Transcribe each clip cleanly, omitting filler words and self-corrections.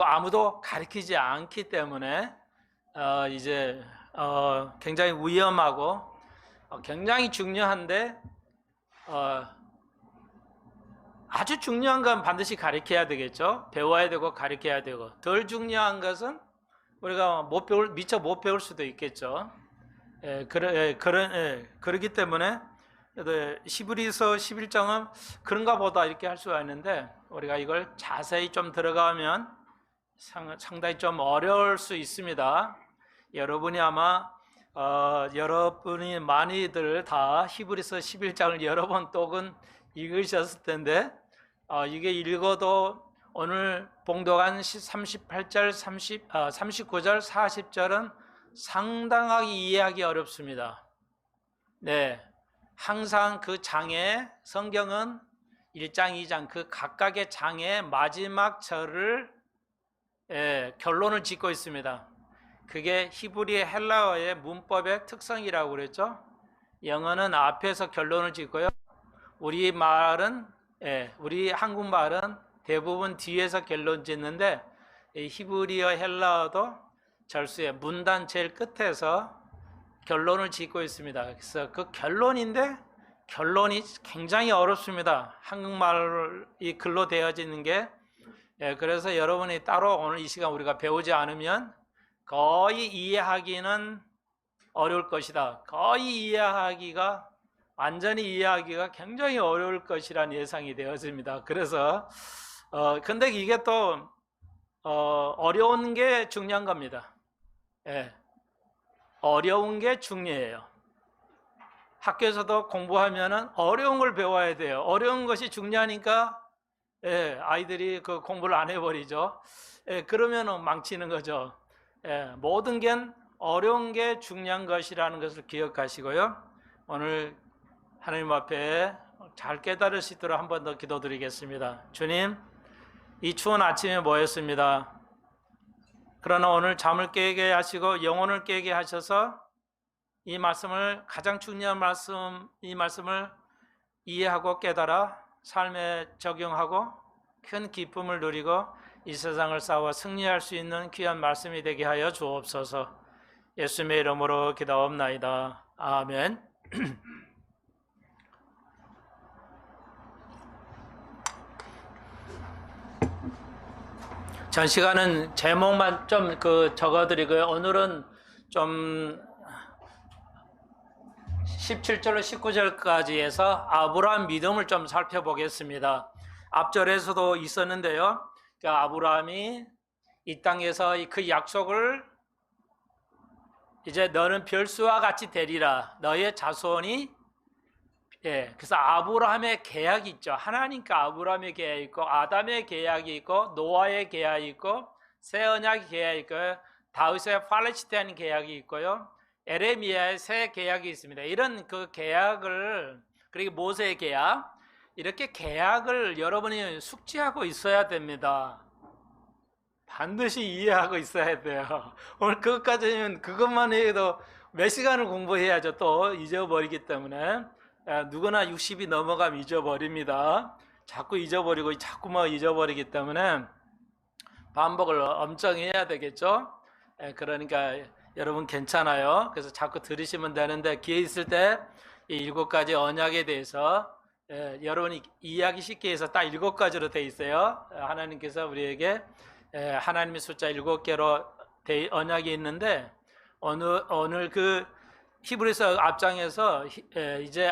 아무도 가르치지 않기 때문에 이제 굉장히 위험하고 굉장히 중요한데 아주 중요한 건 반드시 가르쳐야 되겠죠. 배워야 되고 가르쳐야 되고, 덜 중요한 것은 우리가 미처 못 배울 수도 있겠죠. 그러기 때문에 히브리서 11장은 그런가 보다 이렇게 할 수가 있는데, 우리가 이걸 자세히 좀 들어가면 상당히 좀 어려울 수 있습니다. 여러분이 아마 여러분이 많이들 다 히브리서 11장을 여러 번 또는 읽으셨을 텐데, 이게 읽어도 오늘 봉독한 38절, 39절, 40절은 상당하게 이해하기 어렵습니다. 네, 항상 그 장에, 성경은 1장, 2장 그 각각의 장의 마지막 절을 결론을 짓고 있습니다. 그게 히브리 헬라어의 문법의 특성이라고 그랬죠. 영어는 앞에서 결론을 짓고요. 우리 한국말은 대부분 뒤에서 결론 짓는데, 히브리어 헬라어도 절수의 문단 제일 끝에서 결론을 짓고 있습니다. 그래서 그 결론이 굉장히 어렵습니다. 한국말이 글로 되어지는 게. 그래서 여러분이 따로 오늘 이 시간 우리가 배우지 않으면 거의 이해하기는 어려울 것이다. 완전히 이해하기가 굉장히 어려울 것이라는 예상이 되었습니다. 그래서 근데 이게 또 어려운 게 중요한 겁니다. 어려운 게 중요해요. 학교에서도 공부하면은 어려운 걸 배워야 돼요. 어려운 것이 중요하니까 아이들이 그 공부를 안 해버리죠. 그러면은 망치는 거죠. 모든 게 어려운 게 중요한 것이라는 것을 기억하시고요. 오늘 하나님 앞에 잘 깨달을 수 있도록 한 번 더 기도드리겠습니다. 주님, 이 추운 아침에 모였습니다. 그러나 오늘 잠을 깨게 하시고 영혼을 깨게 하셔서 이 말씀을, 가장 중요한 말씀, 이 말씀을 이해하고 깨달아 삶에 적용하고 큰 기쁨을 누리고 이 세상을 싸워 승리할 수 있는 귀한 말씀이 되게 하여 주옵소서. 예수님의 이름으로 기도하옵나이다. 아멘. 전 시간은 제목만 좀 적어드리고요. 오늘은 좀 17절로 19절까지 해서 아브라함 믿음을 좀 살펴보겠습니다. 앞절에서도 있었는데요. 아브라함이 이 땅에서 그 약속을 이제 너는 별수와 같이 되리라. 너의 자손이 그래서 아브라함의 계약이 있죠. 하나님과 아브라함의 계약이 있고, 아담의 계약이 있고, 노아의 계약이 있고, 새 언약의 계약이 있고, 다윗의 팔레스타인 계약이 있고요. 에레미야의 새 계약이 있습니다. 이런 그 계약을, 그리고 모세의 계약, 이렇게 계약을 여러분이 숙지하고 있어야 됩니다. 반드시 이해하고 있어야 돼요. 오늘 그것만 해도 몇 시간을 공부해야죠. 또 잊어버리기 때문에. 누구나 60이 넘어가면 잊어버립니다. 자꾸 잊어버리고 자꾸만 잊어버리기 때문에 반복을 엄청 해야 되겠죠. 그러니까 여러분 괜찮아요. 그래서 자꾸 들으시면 되는데, 기회 있을 때 이 7가지 언약에 대해서 여러분이 이해하기 쉽게 해서 딱 7가지로 돼 있어요. 하나님께서 우리에게 하나님의 숫자 7개로 언약이 있는데, 오늘 그 히브리서 앞장에서 이제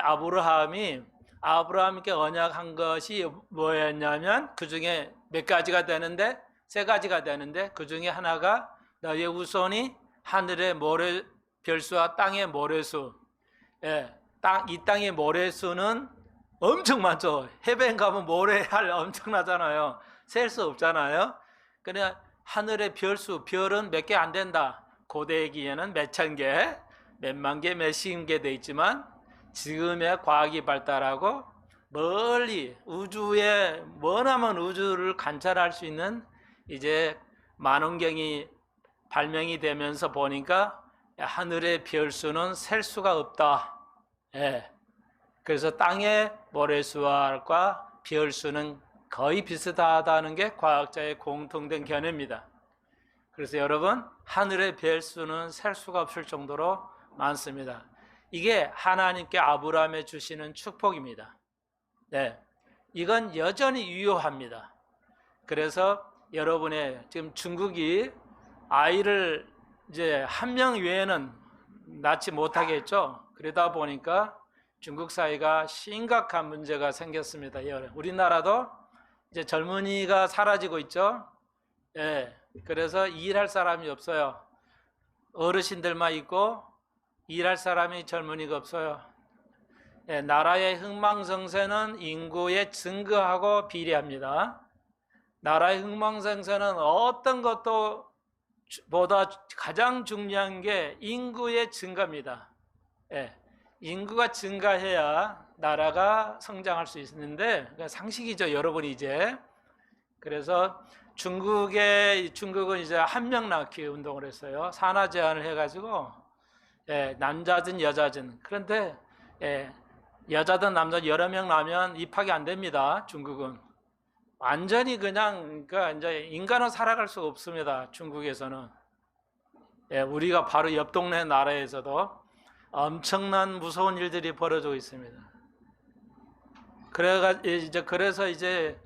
아브라함께 언약한 것이 뭐였냐면, 그 중에 몇 가지가 되는데, 3가지가 되는데, 그 중에 하나가 너의 후손이 하늘의 모래 별수와 땅의 모래수. 이 땅의 모래수는 엄청 많죠. 해변 가면 모래알 엄청나잖아요. 셀 수 없잖아요. 그냥 하늘의 별수, 별은 몇 개 안 된다. 고대기에는 몇천 개, 몇만 개, 몇십 개 돼 있지만, 지금의 과학이 발달하고 멀리 우주에, 머나먼 우주를 관찰할 수 있는 이제 만원경이 발명이 되면서 보니까 하늘의 별수는 셀 수가 없다. 그래서 땅의 모래수와 별수는 거의 비슷하다는 게 과학자의 공통된 견해입니다. 그래서 여러분, 하늘의 별 수는 셀 수가 없을 정도로 많습니다. 이게 하나님께 아브라함에 주시는 축복입니다. 네, 이건 여전히 유효합니다. 그래서 여러분의 지금 중국이 아이를 이제 한 명 외에는 낳지 못하겠죠. 그러다 보니까 중국 사회가 심각한 문제가 생겼습니다. 우리나라도 이제 젊은이가 사라지고 있죠. 예, 그래서 일할 사람이 없어요. 어르신들만 있고 일할 사람이 젊은이가 없어요. 예, 나라의 흥망성쇠는 인구의 증가하고 비례합니다. 나라의 흥망성쇠는 어떤 것도 보다 가장 중요한 게 인구의 증가입니다. 예, 인구가 증가해야 나라가 성장할 수 있는데 상식이죠, 여러분이 이제. 그래서 중국은 이제 한 명 낳기 운동을 했어요. 산하 제한을 해가지고 남자든 여자든. 그런데 여자든 남자 여러 명 낳으면 입학이 안 됩니다. 중국은 완전히 그러니까 이제 인간은 살아갈 수가 없습니다. 중국에서는. 우리가 바로 옆 동네 나라에서도 엄청난 무서운 일들이 벌어지고 있습니다. 그래서 이제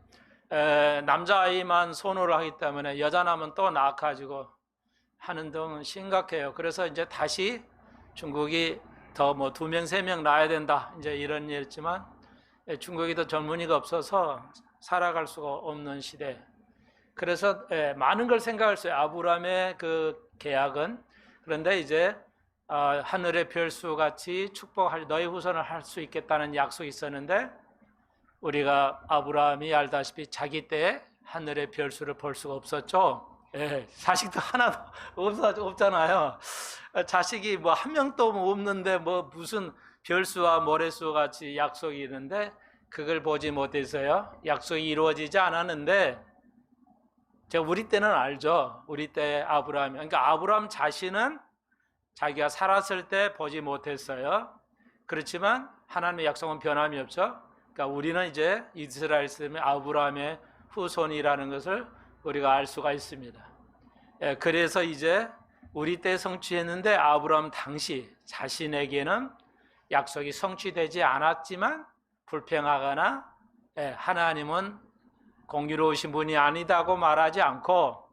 남자아이만 선호를 하기 때문에 여자 낳으면 또 낳아가지고 하는 등 심각해요. 그래서 이제 다시 중국이 더 뭐 2명, 3명 낳아야 된다, 이제 이런 일이지만 중국이 더 젊은이가 없어서 살아갈 수가 없는 시대. 그래서 많은 걸 생각할 수 있어요. 아브라함의 그 계약은. 그런데 이제 하늘의 별수 같이 축복할 너희 후손을 할 수 있겠다는 약속이 있었는데 우리가 아브라함이 알다시피 자기 때에 하늘의 별수를 볼 수가 없었죠. 자식도 하나도 없잖아요. 자식이 뭐 한 명도 없는데 뭐 무슨 별수와 모래수 같이 약속이 있는데 그걸 보지 못해서요. 약속이 이루어지지 않았는데 우리 때는 알죠. 우리 때 아브라함이. 그러니까 아브라함 자신은 자기가 살았을 때 보지 못했어요. 그렇지만 하나님의 약속은 변함이 없죠. 그러니까 우리는 이제 이스라엘 사람의 아브라함의 후손이라는 것을 우리가 알 수가 있습니다. 그래서 이제 우리 때 성취했는데 아브라함 당시 자신에게는 약속이 성취되지 않았지만 불평하거나 하나님은 공의로우신 분이 아니다고 말하지 않고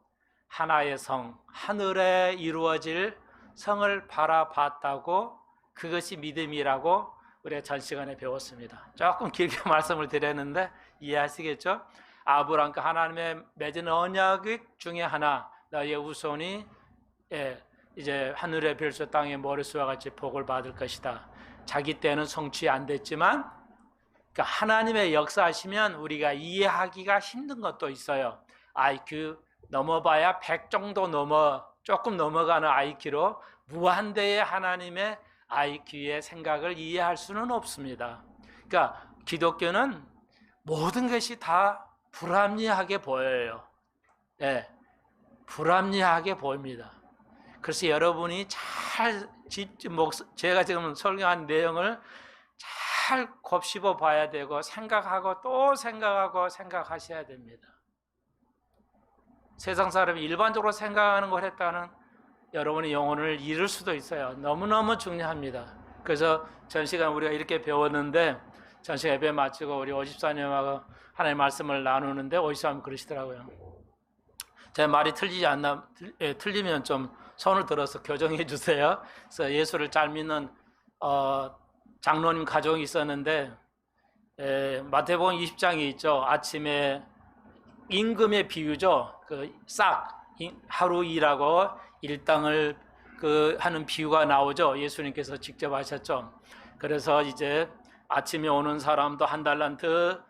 하나의 성, 하늘에 이루어질 성을 바라봤다고, 그것이 믿음이라고 우리가 전 시간에 배웠습니다. 조금 길게 말씀을 드렸는데 이해하시겠죠? 아브라함과 하나님의 맺은 언약 중에 하나, 너의 후손이 이제 하늘의 별수 땅의 모래수와 같이 복을 받을 것이다. 자기 때는 성취 안 됐지만 그러니까 하나님의 역사하시면 우리가 이해하기가 힘든 것도 있어요. IQ 넘어봐야 100 정도 조금 넘어가는 IQ로 무한대의 하나님의 IQ의 생각을 이해할 수는 없습니다. 그러니까 기독교는 모든 것이 다 불합리하게 보여요. 불합리하게 보입니다. 그래서 여러분이 제가 지금 설명한 내용을 잘 곱씹어 봐야 되고 생각하고 또 생각하셔야 됩니다. 세상 사람이 일반적으로 생각하는 걸 했다는 여러분의 영혼을 잃을 수도 있어요. 너무너무 중요합니다. 그래서 전 시간 우리가 이렇게 배웠는데 전 시간 예배 마치고 우리 오집사님하고 하나님의 말씀을 나누는데 오집사님 그러시더라고요. 제 말이 틀리면 좀 손을 들어서 교정해 주세요. 그래서 예수를 잘 믿는 장로님 가족이 있었는데 마태복음 20장이 있죠. 아침에 임금의 비유죠. 그 하루 일하고 일당을 하는 비유가 나오죠. 예수님께서 직접 하셨죠. 그래서 이제 아침에 오는 사람도 한 달란트,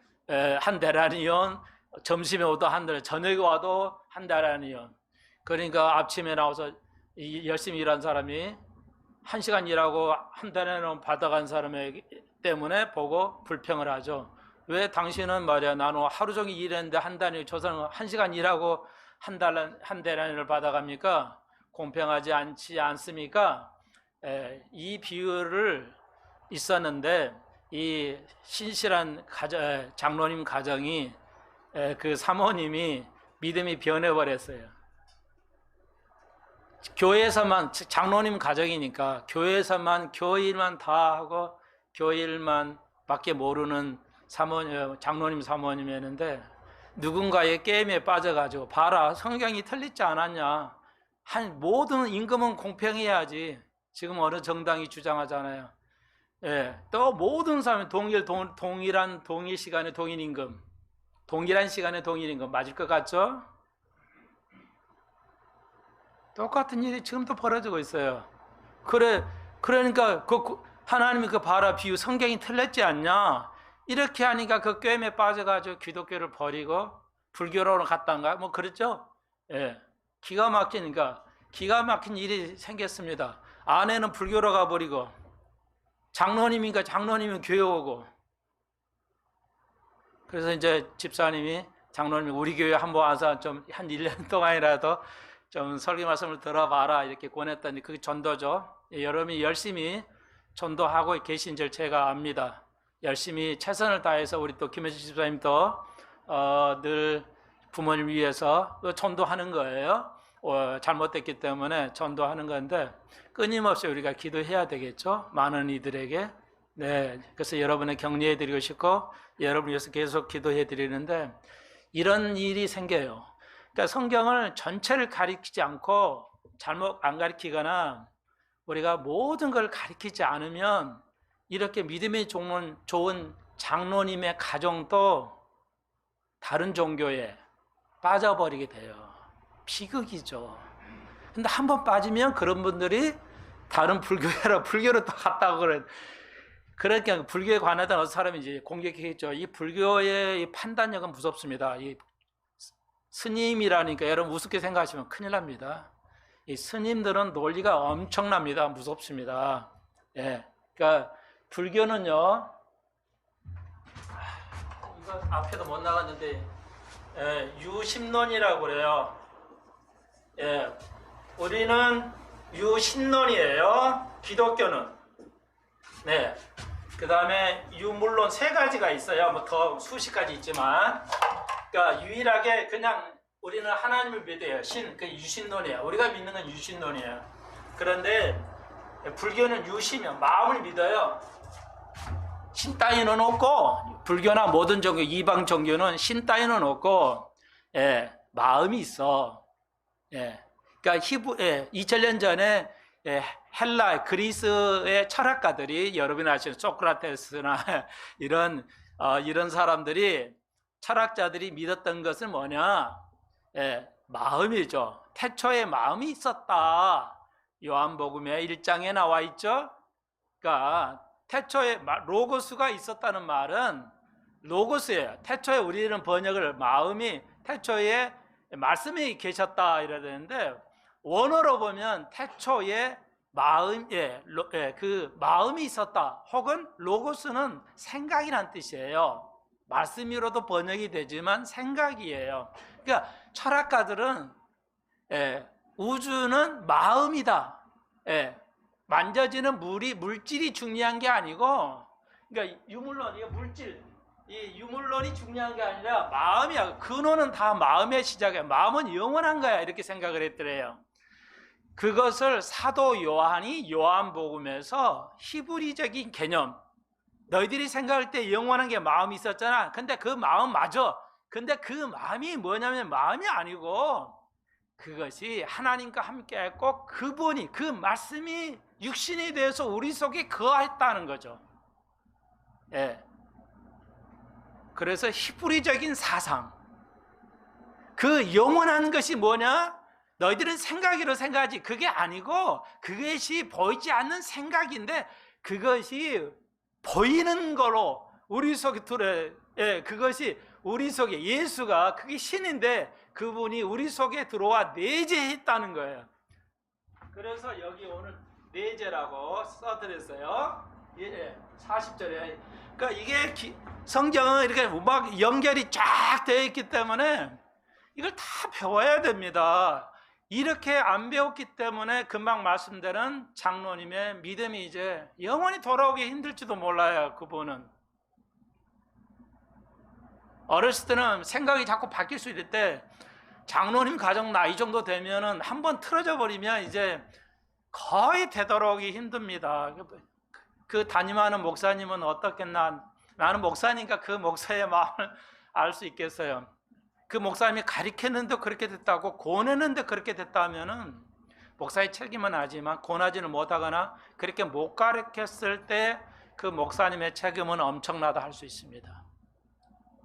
한 데나리온, 점심에 오도 한 달란트, 저녁에 와도 한 데나리온. 그러니까 아침에 나와서 열심히 일한 사람이 1시간 일하고 한 데나리온 받아간 사람 때문에 보고 불평을 하죠. 왜 당신은 말이야, 나는 하루 종일 일했는데 한 달이, 저 사람은 1시간 일하고 한 데나리온을 받아갑니까? 공평하지 않습니까? 이 비유를 있었는데 이 신실한 장로님 가정이 그 사모님이 믿음이 변해버렸어요. 교회에서만, 장로님 가정이니까 교회에서만 교일만 다 하고 교일만 밖에 모르는 장로님 사모님이었는데, 누군가의 게임에 빠져가지고 봐라, 성경이 틀리지 않았냐, 모든 임금은 공평해야지, 지금 어느 정당이 주장하잖아요. 예, 또 모든 사람이 동일 시간에 동일 임금, 동일한 시간에 동일 임금 맞을 것 같죠? 똑같은 일이 지금도 벌어지고 있어요. 그러니까 하나님이 그 봐라 비유 성경이 틀렸지 않냐? 이렇게 하니까 그 꿰매 빠져가지고 기독교를 버리고 불교로 갔단가? 뭐 그랬죠? 예. 기가 막힌 일이 생겼습니다. 아내는 불교로 가버리고, 장로님이니까 장로님은 교회 오고. 그래서 이제 집사님이, 장로님이 우리 교회 한번 와서 좀 한 1년 동안이라도 좀 설교 말씀을 들어봐라 이렇게 권했더니, 그게 전도죠. 여러분이 열심히 전도하고 계신 줄 제가 압니다. 열심히 최선을 다해서 우리 또 김혜수 집사님도 늘 부모님 위해서 전도하는 거예요. 잘못됐기 때문에 전도하는 건데, 끊임없이 우리가 기도해야 되겠죠. 많은 이들에게. 네, 그래서 여러분을 격려해드리고 싶고 여러분 위해서 계속 기도해드리는데, 이런 일이 생겨요. 그러니까 성경을 전체를 가리키지 않고 잘못 안 가리키거나 우리가 모든 걸 가리키지 않으면 이렇게 믿음이 좋은 장로님의 가정도 다른 종교에 빠져버리게 돼요. 비극이죠. 근데 한번 빠지면 그런 분들이 다른 불교로 또 갔다고 그래. 그러니까 불교에 관하던 어떤 사람이 이제 공격했죠. 이 불교의 이 판단력은 무섭습니다. 이 스님이라니까 여러분 우습게 생각하시면 큰일 납니다. 이 스님들은 논리가 엄청납니다. 무섭습니다. 예. 그러니까 불교는요, 이거 앞에도 못 나갔는데, 유심론이라고 그래요. 예. 우리는 유신론이에요. 기독교는. 네. 그 다음에 유물론 3가지가 있어요. 뭐 더 수십 가지 있지만, 그러니까 유일하게 그냥 우리는 하나님을 믿어요. 그 유신론이에요. 우리가 믿는 건 유신론이에요. 그런데 불교는 유심이요. 마음을 믿어요. 신 따위는 없고, 불교나 모든 종교, 이방 종교는 신 따위는 없고, 예, 마음이 있어. 예. 그러니까 2000년 전에 헬라, 그리스의 철학가들이, 여러분이 아시는 소크라테스나 이런 사람들이, 철학자들이 믿었던 것은 뭐냐? 마음이죠. 태초에 마음이 있었다. 요한복음의 1장에 나와 있죠. 그러니까 태초에 로고스가 있었다는 말은 로고스예요. 태초에 우리는 번역을 마음이, 태초에 말씀이 계셨다 이래야 되는데, 원어로 보면 태초에 그 마음이 있었다, 혹은 로고스는 생각이란 뜻이에요. 말씀으로도 번역이 되지만 생각이에요. 그러니까 철학가들은 우주는 마음이다. 만져지는 물질이 중요한 게 아니고, 그러니까 이 유물론이 중요한 게 아니라 마음이야. 근원은 다 마음의 시작이야. 마음은 영원한 거야. 이렇게 생각을 했더래요. 그것을 사도 요한이 요한복음에서 히브리적인 개념, 너희들이 생각할 때 영원한 게 마음이 있었잖아. 근데 그 마음 맞아. 근데 그 마음이 뭐냐면 마음이 아니고, 그것이 하나님과 함께 했고, 그분이, 그 말씀이 육신이 되어서 우리 속에 거했다는 거죠. 예. 그래서 히브리적인 사상, 그 영원한 것이 뭐냐? 너희들은 생각으로 생각하지, 그게 아니고 그것이 보이지 않는 생각인데, 그것이 보이는 거로 우리 속에 그것이 우리 속에, 예수가 그게 신인데 그분이 우리 속에 들어와 내재했다는 거예요. 그래서 여기 오늘 내재라고 써드렸어요. 40절에. 그러니까 이게 성경은 이렇게 막 연결이 쫙 되어 있기 때문에 이걸 다 배워야 됩니다. 이렇게 안 배웠기 때문에 금방 말씀드린 장로님의 믿음이 이제 영원히 돌아오기 힘들지도 몰라요. 그분은 어렸을 때는 생각이 자꾸 바뀔 수 있을 때 장로님 가정 나이 정도 되면은 한번 틀어져 버리면 이제 거의 되도록이 힘듭니다. 그 담임하는 목사님은 어떻겠나? 나는 목사니까 그 목사의 마음을 알 수 있겠어요. 그 목사님이 가르쳤는데 그렇게 됐다고 권했는데 그렇게 됐다면은 목사의 책임은 아지만 권하지는 못하거나 그렇게 못 가르쳤을 때 그 목사님의 책임은 엄청나다 할 수 있습니다.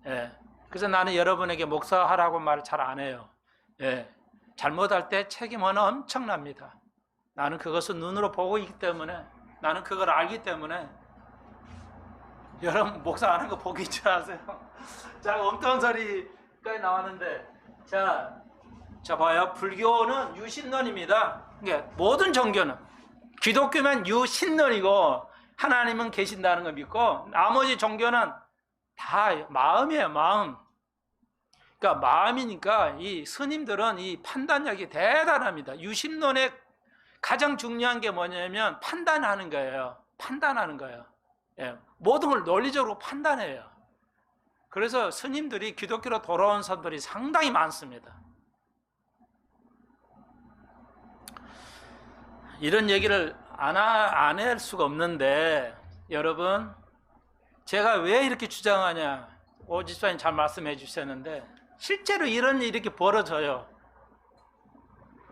예. 그래서 나는 여러분에게 목사하라고 말을 잘 안 해요. 예. 잘못할 때 책임은 엄청납니다. 나는 그것을 눈으로 보고 있기 때문에, 나는 그걸 알기 때문에 여러분 목사하는 거 보기 줄 아세요? 자, 엉뚱한 소리까지 나왔는데, 자 봐요. 불교는 유신론입니다. 그러니까 모든 종교는 기독교면 유신론이고 하나님은 계신다는 걸 믿고 나머지 종교는 다 마음이에요. 마음. 그러니까 마음이니까 이 스님들은 이 판단력이 대단합니다. 유신론의 가장 중요한 게 뭐냐면 판단하는 거예요. 판단하는 거예요. 예, 모든 걸 논리적으로 판단해요. 그래서 스님들이 기독교로 돌아온 사람들이 상당히 많습니다. 이런 얘기를 안 할 수가 없는데, 여러분, 제가 왜 이렇게 주장하냐, 오 집사님 잘 말씀해 주셨는데 실제로 이런 일이 이렇게 벌어져요.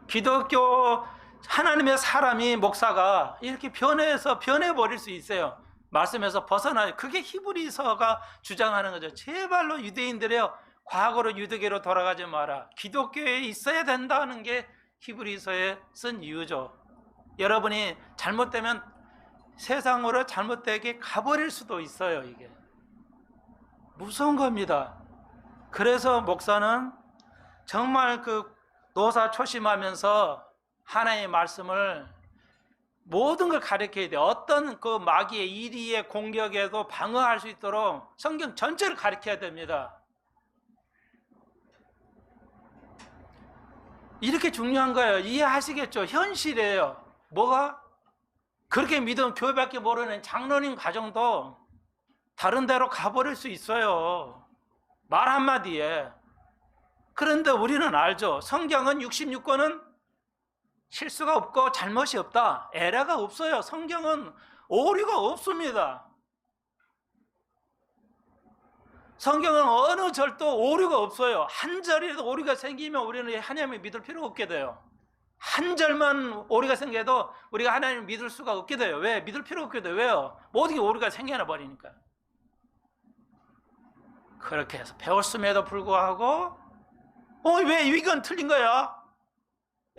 기독교 하나님의 사람이, 목사가 이렇게 변해버릴 수 있어요. 말씀에서 벗어나요. 그게 히브리서가 주장하는 거죠. 제발로 유대인들이요, 과거로 유대교로 돌아가지 마라. 기독교에 있어야 된다는 게 히브리서에 쓴 이유죠. 여러분이 잘못되면 세상으로 잘못되게 가버릴 수도 있어요. 이게 무서운 겁니다. 그래서 목사는 정말 그 노사초심하면서 하나님의 말씀을 모든 걸 가르쳐야 돼요. 어떤 그 마귀의 이리의 공격에도 방어할 수 있도록 성경 전체를 가르쳐야 됩니다. 이렇게 중요한 거예요. 이해하시겠죠? 현실이에요. 뭐가? 그렇게 믿으면 교회밖에 모르는 장로님 가정도 다른 데로 가버릴 수 있어요. 말 한마디에. 그런데 우리는 알죠. 성경은 66권은 실수가 없고 잘못이 없다. 에러가 없어요. 성경은 오류가 없습니다. 성경은 어느 절도 오류가 없어요. 한 절이라도 오류가 생기면 우리는 하나님을 믿을 필요가 없게 돼요. 한 절만 오류가 생겨도 우리가 하나님을 믿을 수가 없게 돼요. 왜? 믿을 필요가 없게 돼요. 왜요? 모든 게 오류가 생겨나 버리니까. 그렇게 해서 배웠음에도 불구하고 왜 이건 틀린 거야?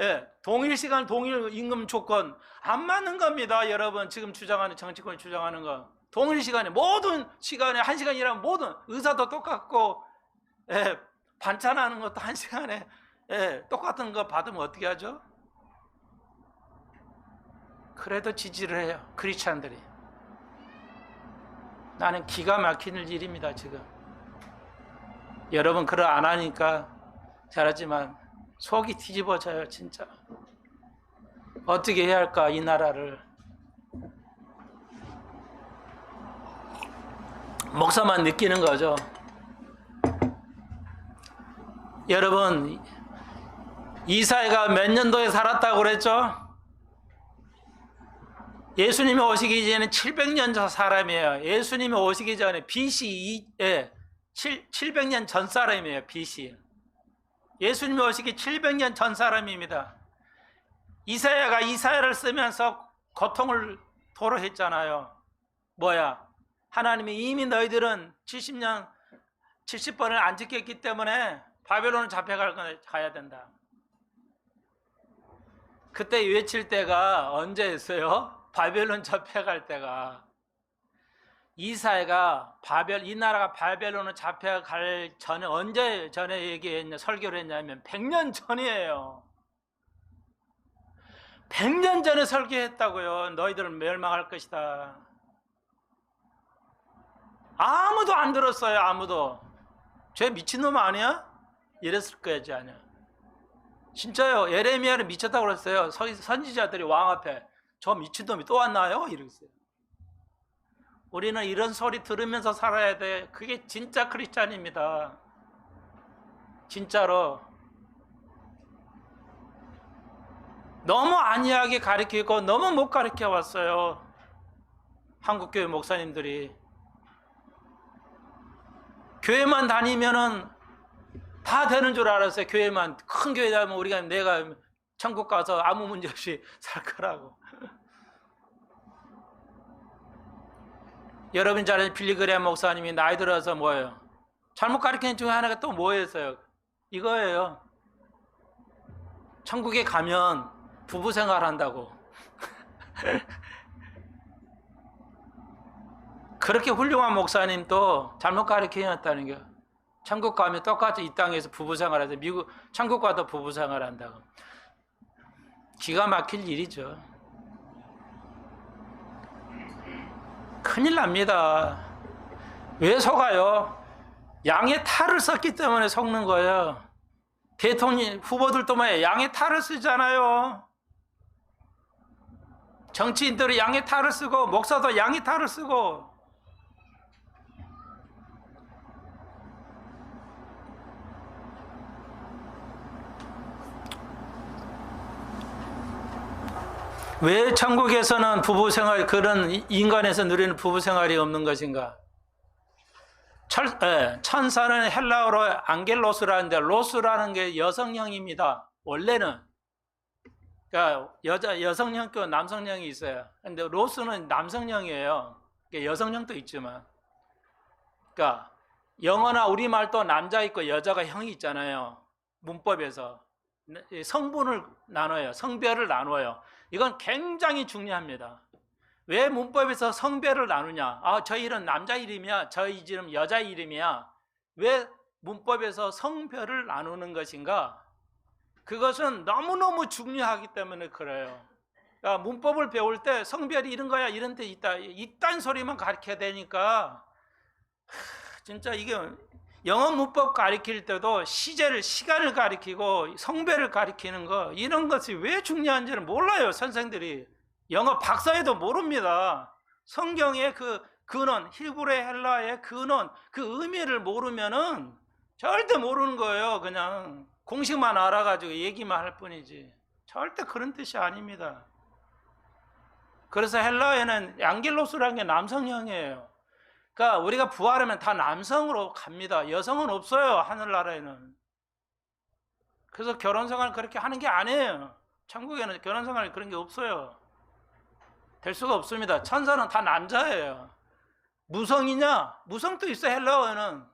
예, 동일 시간 동일 임금 조건 안 맞는 겁니다. 여러분 지금 주장하는, 정치권이 주장하는 거 동일 시간에, 모든 시간에 1시간 일하면 모든 의사도 똑같고, 예, 반찬하는 것도 1시간에 예, 똑같은 거 받으면 어떻게 하죠? 그래도 지지를 해요. 크리스찬들이. 나는 기가 막히는 일입니다. 지금 여러분 그걸 안 하니까 잘하지만 속이 뒤집어져요. 진짜 어떻게 해야 할까, 이 나라를. 목사만 느끼는 거죠. 여러분, 이사야가 몇 년도에 살았다고 그랬죠? 예수님이 오시기 전에 700년 전 사람이에요. 예수님이 오시기 전에 BC 700년 전 사람이에요. BC. 예수님이 오시기 700년 전 사람입니다. 이사야가 이사야를 쓰면서 고통을 토로했잖아요. 뭐야? 하나님이 이미 너희들은 70번을 안 지켰기 때문에 바벨론을 가야 된다. 그때 외칠 때가 언제였어요? 바벨론 잡혀갈 때가. 이사야가 이 나라가 바벨론을 잡혀갈 전에, 언제 전에 얘기했냐, 설교를 했냐면 100년 전이에요. 100년 전에 설교했다고요. 너희들은 멸망할 것이다. 아무도 안 들었어요. 아무도. 쟤 미친놈 아니야? 이랬을 거야지. 아니야. 진짜요. 예레미야는 미쳤다고 그랬어요. 선지자들이 왕 앞에 저 미친놈이 또 왔나요? 이랬어요. 우리는 이런 소리 들으면서 살아야 돼. 그게 진짜 크리스찬입니다. 진짜로. 너무 안이하게 가르치고 너무 못 가르쳐 왔어요. 한국교회 목사님들이. 교회만 다니면은 다 되는 줄 알았어요. 교회만. 큰 교회 다니면 내가 천국 가서 아무 문제 없이 살 거라고. 여러분 잘 아는 빌리그레암 목사님이 나이 들어서 뭐예요? 잘못 가르치는 중에 하나가 또 뭐였어요? 이거예요. 천국에 가면 부부 생활한다고. 그렇게 훌륭한 목사님도 잘못 가르치셨다는 게, 천국 가면 똑같이 이 땅에서 부부 생활하세요. 미국 천국 가도 부부 생활한다고. 기가 막힐 일이죠. 큰일 납니다. 왜 속아요? 양의 탈을 썼기 때문에 속는 거예요. 대통령 후보들도 뭐예요? 양의 탈을 쓰잖아요. 정치인들이 양의 탈을 쓰고 목사도 양의 탈을 쓰고. 왜 천국에서는 부부생활, 그런 인간에서 누리는 부부생활이 없는 것인가? 천사는 헬라어로 안겔로스라는데, 로스라는 게 여성형입니다. 원래는. 그러니까 여성형과 남성형이 있어요. 근데 로스는 남성형이에요. 여성형도 있지만. 그러니까 영어나 우리말도 남자 있고 여자가 형이 있잖아요. 문법에서. 성분을 나눠요. 성별을 나눠요. 이건 굉장히 중요합니다. 왜 문법에서 성별을 나누냐? 저 이름 남자 이름이야, 저 이름 여자 이름이야. 왜 문법에서 성별을 나누는 것인가? 그것은 너무너무 중요하기 때문에 그래요. 그러니까 문법을 배울 때 성별이 이런 거야, 이런 데 있다, 이딴 소리만 가르쳐야 되니까. 진짜 이게 영어 문법 가르칠 때도 시간을 가르치고 성별을 가르치는 거, 이런 것이 왜 중요한지를 몰라요. 선생들이 영어 박사에도 모릅니다. 성경의 그 근원, 히브리 헬라의 근원, 그 의미를 모르면은 절대 모르는 거예요. 그냥 공식만 알아가지고 얘기만 할 뿐이지. 절대 그런 뜻이 아닙니다. 그래서 헬라에는 안겔로스라는 게 남성형이에요. 그러니까 우리가 부활하면 다 남성으로 갑니다. 여성은 없어요, 하늘나라에는. 그래서 결혼생활 그렇게 하는 게 아니에요. 천국에는 결혼생활 그런 게 없어요. 될 수가 없습니다. 천사는 다 남자예요. 무성이냐? 무성도 있어. 헬라어에는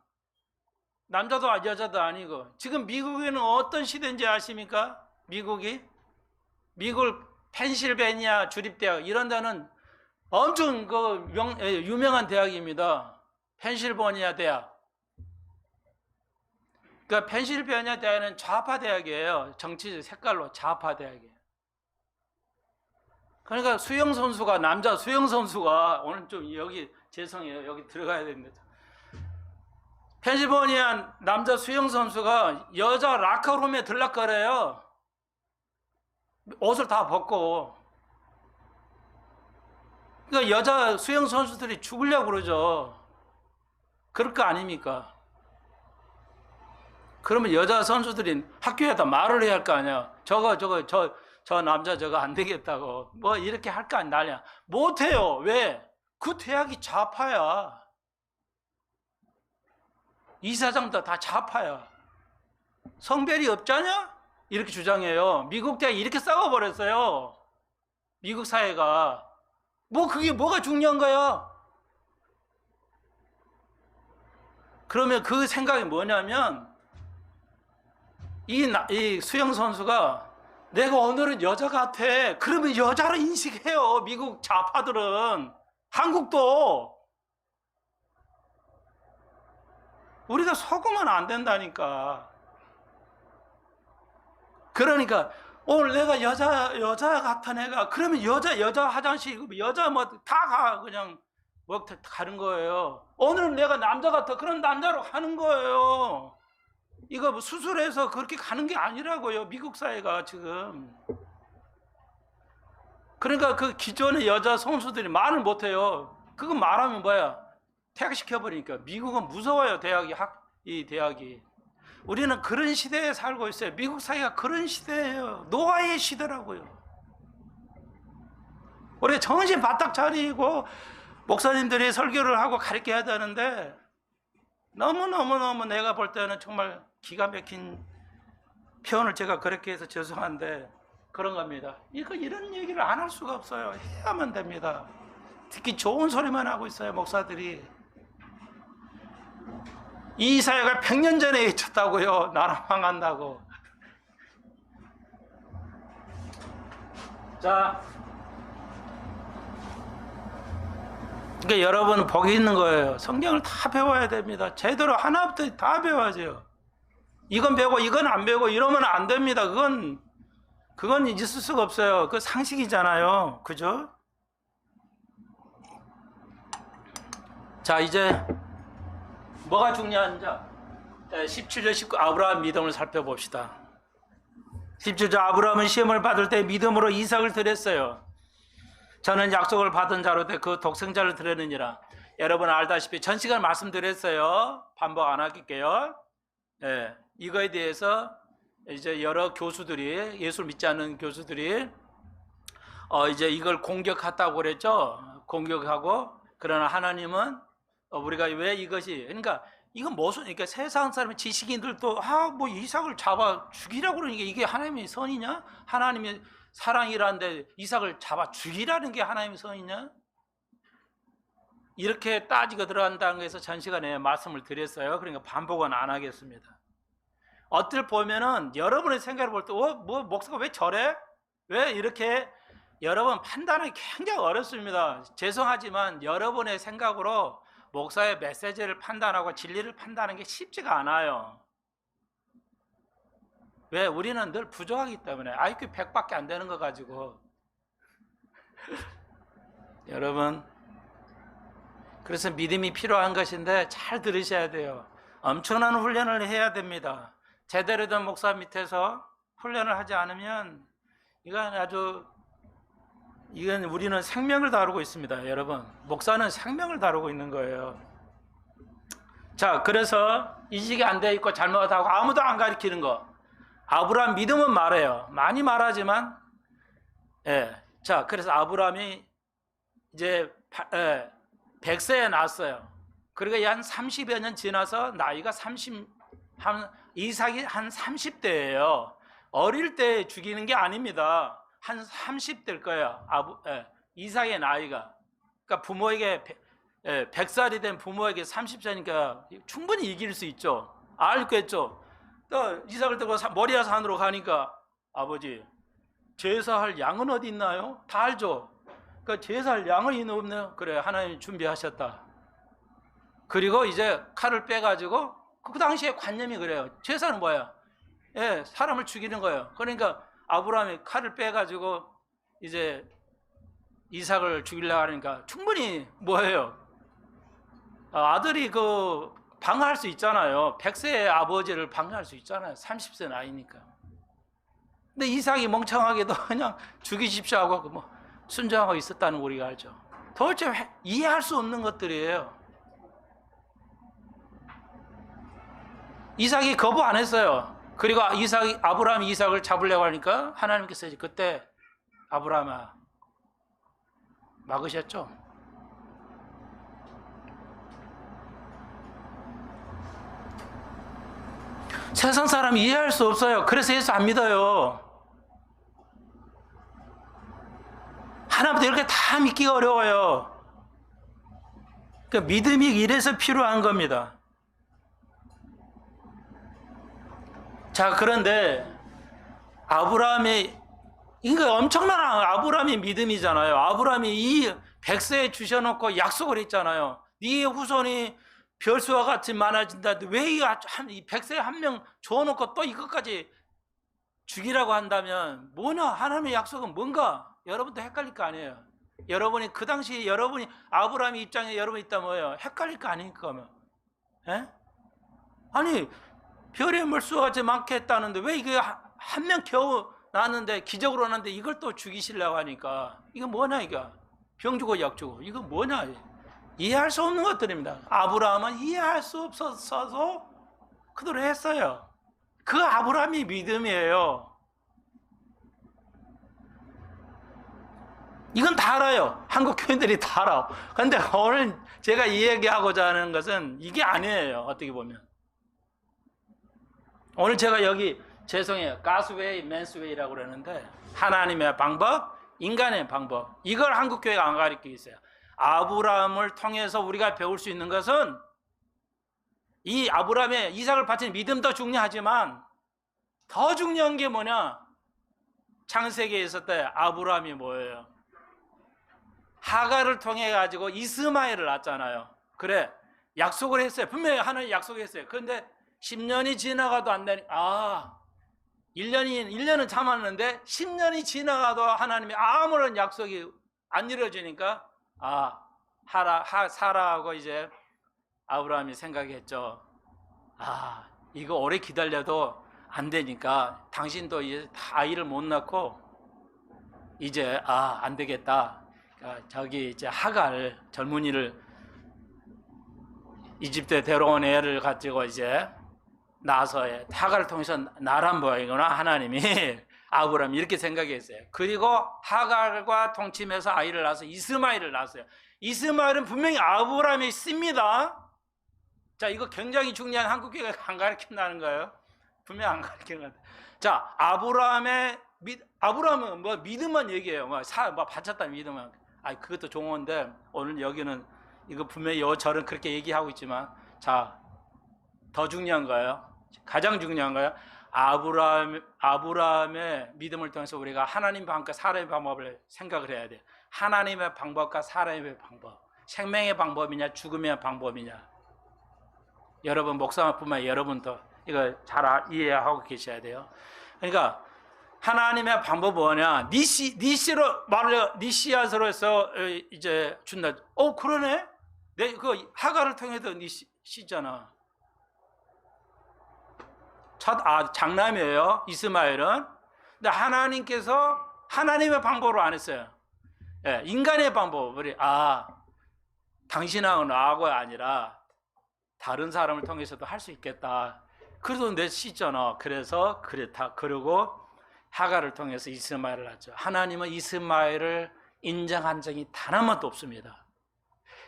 남자도 여자도 아니고. 지금 미국에는 어떤 시대인지 아십니까? 미국 펜실베니아 주립대학 이런 데는 엄청 유명한 대학입니다. 펜실베니아 대학. 그러니까 펜실베니아 대학은 좌파 대학이에요. 정치 색깔로 좌파 대학이에요. 그러니까 남자 수영 선수가 오늘 좀 여기 죄송해요. 여기 들어가야 됩니다. 펜실베니아 남자 수영 선수가 여자 라커룸에 들락거려요. 옷을 다 벗고. 그러니까 여자 수영 선수들이 죽으려고 그러죠. 그럴 거 아닙니까? 그러면 여자 선수들이 학교에다 말을 해야 할 거 아니야. 저 남자 저거 안 되겠다고. 뭐 이렇게 할 거 아니냐. 못해요. 왜? 그 대학이 좌파야. 이사장도 다 좌파야. 성별이 없잖냐? 이렇게 주장해요. 미국 대학이 이렇게 싸워버렸어요. 미국 사회가. 그게 뭐가 중요한 거야? 그러면 그 생각이 뭐냐면, 이 수영 선수가 내가 오늘은 여자 같아. 그러면 여자로 인식해요. 미국 좌파들은. 한국도. 우리가 속으면 안 된다니까. 그러니까 오늘 내가 여자 같은 애가, 그러면 여자 화장실, 여자 다 가, 그냥 가는 거예요. 오늘은 내가 남자 같아. 그런 남자로 가는 거예요. 이거 수술해서 그렇게 가는 게 아니라고요. 미국 사회가 지금. 그러니까 그 기존의 여자 선수들이 말을 못해요. 그거 말하면 뭐야? 퇴학시켜버리니까. 미국은 무서워요. 이 대학이. 우리는 그런 시대에 살고 있어요. 미국 사회가 그런 시대예요. 노아의 시대라고요. 우리 정신 바짝 차리고 목사님들이 설교를 하고 가르쳐야 되는데 너무너무 내가 볼 때는 정말 기가 막힌 표현을 제가 그렇게 해서 죄송한데 그런 겁니다. 이런 얘기를 안 할 수가 없어요. 해야만 됩니다. 특히 좋은 소리만 하고 있어요, 목사들이. 이 사회가 100년 전에 잊혔다고요. 나라 망한다고. 자, 그러니까 여러분 복이 있는 거예요. 성경을 다 배워야 됩니다. 제대로 하나부터 다 배워야죠. 이건 배우고 이건 안 배우고 이러면 안 됩니다. 그건 있을 수가 없어요. 그 상식이잖아요. 그죠? 자, 이제 뭐가 중요한지 17절 19 아브라함 믿음을 살펴봅시다. 17절 아브라함은 시험을 받을 때 믿음으로 이삭을 드렸어요. 저는 약속을 받은 자로 그 독생자를 드렸느니라. 여러분 알다시피 전 시간 말씀드렸어요. 반복 안 할게요. 예, 이거에 대해서 이제 여러 교수들이, 예수를 믿지 않는 교수들이 이제 이걸 공격했다고 그랬죠. 공격하고, 그러나 하나님은 우리가 왜 이것이, 그러니까 이건 무슨, 그러니까 세상 사람의 지식인들도 뭐 이삭을 잡아 죽이라고 그러니까 이게 하나님의 선이냐? 하나님의 사랑이라는데 이삭을 잡아 죽이라는 게 하나님의 선이냐? 이렇게 따지고 들어간다는 것에서 전 시간에 말씀을 드렸어요. 그러니까 반복은 안 하겠습니다. 어떨 보면은 여러분의 생각을 볼 때, 뭐 목사가 왜 저래? 왜 이렇게? 여러분 판단하기 굉장히 어렵습니다. 죄송하지만 여러분의 생각으로 목사의 메시지를 판단하고 진리를 판단하는 게 쉽지가 않아요. 왜? 우리는 늘 부족하기 때문에. IQ 100밖에 안 되는 거 가지고. 여러분, 그래서 믿음이 필요한 것인데 잘 들으셔야 돼요. 엄청난 훈련을 해야 됩니다. 제대로 된 목사 밑에서 훈련을 하지 않으면 이건 우리는 생명을 다루고 있습니다. 여러분, 목사는 생명을 다루고 있는 거예요. 자, 그래서 인식이 안 돼 있고 잘못하고 아무도 안 가르치는 거. 아브라함 믿음은 말해요. 많이 말하지만, 자, 그래서 아브라함이 이제 100세에 낳았어요. 그리고 한 30여 년 지나서 나이가 이삭이 한 30대예요. 어릴 때 죽이는 게 아닙니다. 한 30대일 거예요. 이삭의 나이가. 그러니까 부모에게 100살이 된 부모에게 30세니까 충분히 이길 수 있죠. 알겠죠. 또 이삭을 들고 모리아 산으로 가니까 아버지 제사할 양은 어디 있나요? 다 알죠. 그러니까 제사할 양은 없네요. 그래, 하나님 준비하셨다. 그리고 이제 칼을 빼가지고 그 당시에 관념이 그래요. 제사는 뭐야? 사람을 죽이는 거예요. 그러니까 아브라함이 칼을 빼가지고 이제 이삭을 죽이려고 하니까 충분히 뭐예요? 아들이 방어할 수 있잖아요. 100세의 아버지를 방어할 수 있잖아요. 30세 나이니까. 근데 이삭이 멍청하게도 그냥 죽이십시오 하고 순종하고 있었다는 거 우리가 알죠. 도대체 이해할 수 없는 것들이에요. 이삭이 거부 안 했어요. 그리고 아브라함이 이삭을 잡으려고 하니까 하나님께서 그때 아브라함아 막으셨죠. 세상 사람이 이해할 수 없어요. 그래서 예수 안 믿어요. 하나님도 이렇게 다 믿기가 어려워요. 그러니까 믿음이 이래서 필요한 겁니다. 자, 그런데 이거 엄청난 아브라함의 믿음이잖아요. 아브라함이 이 100세에 주셔놓고 약속을 했잖아요. 네 후손이 별수와 같이 많아진다는데 왜 이 100세에 한 명 줘놓고 또 이것까지 죽이라고 한다면 뭐냐? 하나님의 약속은 뭔가? 여러분도 헷갈릴 거 아니에요. 여러분이 그 당시 아브라함의 입장에 여러분이 있다면 뭐예요? 헷갈릴 거 아닙니까? 아니 별의 물수와 같이 많게 했다는데 왜 이게 한 명 겨우 낳았는데 기적으로 낳았는데 이걸 또 죽이시려고 하니까 이거 뭐냐? 이거 병 주고 약 주고 이거 뭐냐? 이해할 수 없는 것들입니다. 아브라함은 이해할 수 없어서 그대로 했어요. 그 아브라함이 믿음이에요. 이건 다 알아요. 한국 교인들이 다 알아. 그런데 오늘 제가 이 얘기하고자 하는 것은 이게 아니에요. 어떻게 보면 오늘 제가 여기 죄송해요. 가스웨이, 맨스웨이라고 그러는데 하나님의 방법, 인간의 방법, 이걸 한국 교회가 안 가르치고 있어요. 아브라함을 통해서 우리가 배울 수 있는 것은 이 아브라함의 이삭을 바친 믿음도 중요하지만 더 중요한 게 뭐냐? 창세기에 있었던 아브라함이 뭐예요? 하갈을 통해 가지고 이스마엘을 낳았잖아요. 그래, 약속을 했어요. 분명히 하나님 약속했어요. 그런데 10년이 지나가도 안 되니 1년은 참았는데 10년이 지나가도 하나님이 아무런 약속이 안 이루어지니까 사라하고 이제 아브라함이 생각했죠. 이거 오래 기다려도 안 되니까 당신도 이제 아이를 못 낳고 이제 안 되겠다. 저기 이제 하갈 젊은이를 이집트에 데려온 애를 가지고 이제 낳아서 하갈을 통해서 나란 모양이구나. 하나님이 아브라함이 이렇게 생각했어요. 그리고 하갈과 동침해서 아이를 낳아서 이스마엘을 낳았어요. 이스마엘은 분명히 아브라함이 씁니다. 자, 이거 굉장히 중요한 한국교회가 안 가르친다는 거예요. 분명히 안 가르치는 것 같아요. 자, 아브라함은 뭐 믿음만 얘기해요. 뭐 바쳤다 믿음만. 그것도 좋은데 오늘 여기는 이거 분명히 저는 그렇게 얘기하고 있지만, 자, 더 중요한 거예요. 가장 중요한 거예요. 아브라함의 믿음을 통해서 우리가 하나님 방법과 사람의 방법을 생각을 해야 돼요. 하나님의 방법과 사람의 방법, 생명의 방법이냐 죽음의 방법이냐. 여러분 목사뿐만 아니라 여러분도 이거 잘 이해하고 계셔야 돼요. 그러니까 하나님의 방법은 뭐냐? 니시로 말을 니시아서로 해서 이제 준다. 그러네. 그 하갈을 통해서 니시잖아. 장남이에요. 이스마엘은. 근데 하나님께서 하나님의 방법으로 안 했어요. 인간의 방법을 당신하고 나하고가 아니라 다른 사람을 통해서도 할 수 있겠다. 그래도 내 씻잖아. 그래서 그렇다. 그리고 하갈을 통해서 이스마엘을 낳죠. 하나님은 이스마엘을 인정한 적이 단 한 번도 없습니다.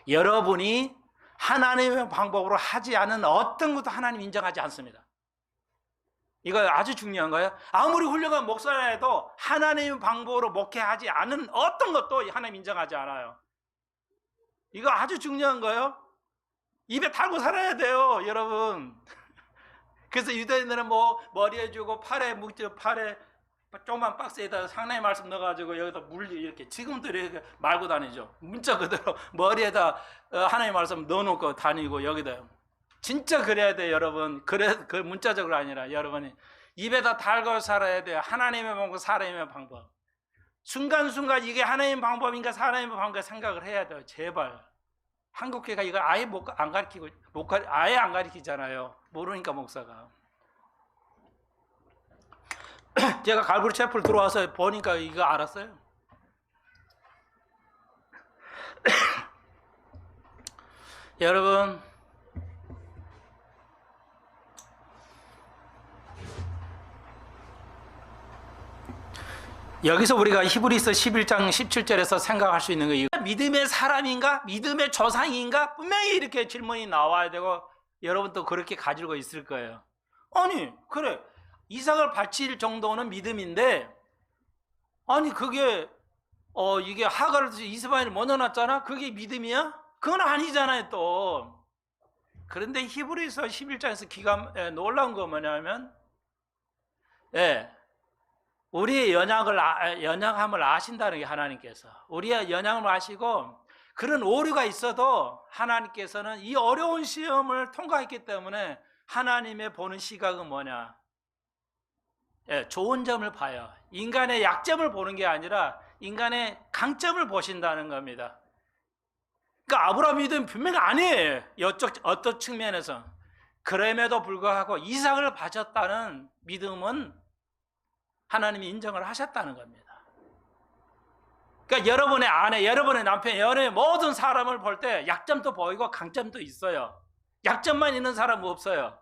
여러분이 하나님의 방법으로 하지 않은 어떤 것도 하나님 인정하지 않습니다. 이거 아주 중요한 거예요. 아무리 훌륭한 목사라 해도 하나님의 방법으로 목회하지 않은 어떤 것도 하나님 인정하지 않아요. 이거 아주 중요한 거예요. 입에 달고 살아야 돼요, 여러분. 그래서 유대인들은 뭐 머리에 주고 팔에 조그만 박스에다 상당히 말씀 넣어가지고 여기다 물 이렇게 지금도 이렇게 말고 다니죠. 문자 그대로 머리에다 하나님 말씀 넣어놓고 다니고 여기다. 진짜 그래야 돼요, 여러분. 그 문자적으로 아니라 여러분이 입에다 달고 살아야 돼요. 하나님의 방법, 사람의 방법. 순간순간 이게 하나님의 방법인가 사람의 방법인가 생각을 해야 돼요. 제발. 한국교회가 이걸 아예 아예 안 가르치잖아요. 모르니까 목사가. 제가 갈보리 채플 들어와서 보니까 이거 알았어요. 여러분, 여기서 우리가 히브리서 11장 17절에서 생각할 수 있는 거, 이거 믿음의 사람인가? 믿음의 조상인가? 분명히 이렇게 질문이 나와야 되고 여러분도 그렇게 가지고 있을 거예요. 아니 그래, 이삭을 바칠 정도는 믿음인데, 아니 그게 이게 하갈을 이스마엘을 먼저 낳았잖아? 그게 믿음이야? 그건 아니잖아요 또. 그런데 히브리서 11장에서 놀라운 거 뭐냐면, 우리의 연약함을 아신다는 게 하나님께서. 우리의 연약함을 아시고, 그런 오류가 있어도 하나님께서는 이 어려운 시험을 통과했기 때문에 하나님의 보는 시각은 뭐냐? 좋은 점을 봐요. 인간의 약점을 보는 게 아니라 인간의 강점을 보신다는 겁니다. 그러니까 아브라함 믿음은 분명히 아니에요. 어떤 측면에서. 그럼에도 불구하고 이삭을 바쳤다는 믿음은 하나님이 인정을 하셨다는 겁니다. 그러니까 여러분의 아내, 여러분의 남편, 여러분의 모든 사람을 볼 때 약점도 보이고 강점도 있어요. 약점만 있는 사람은 없어요.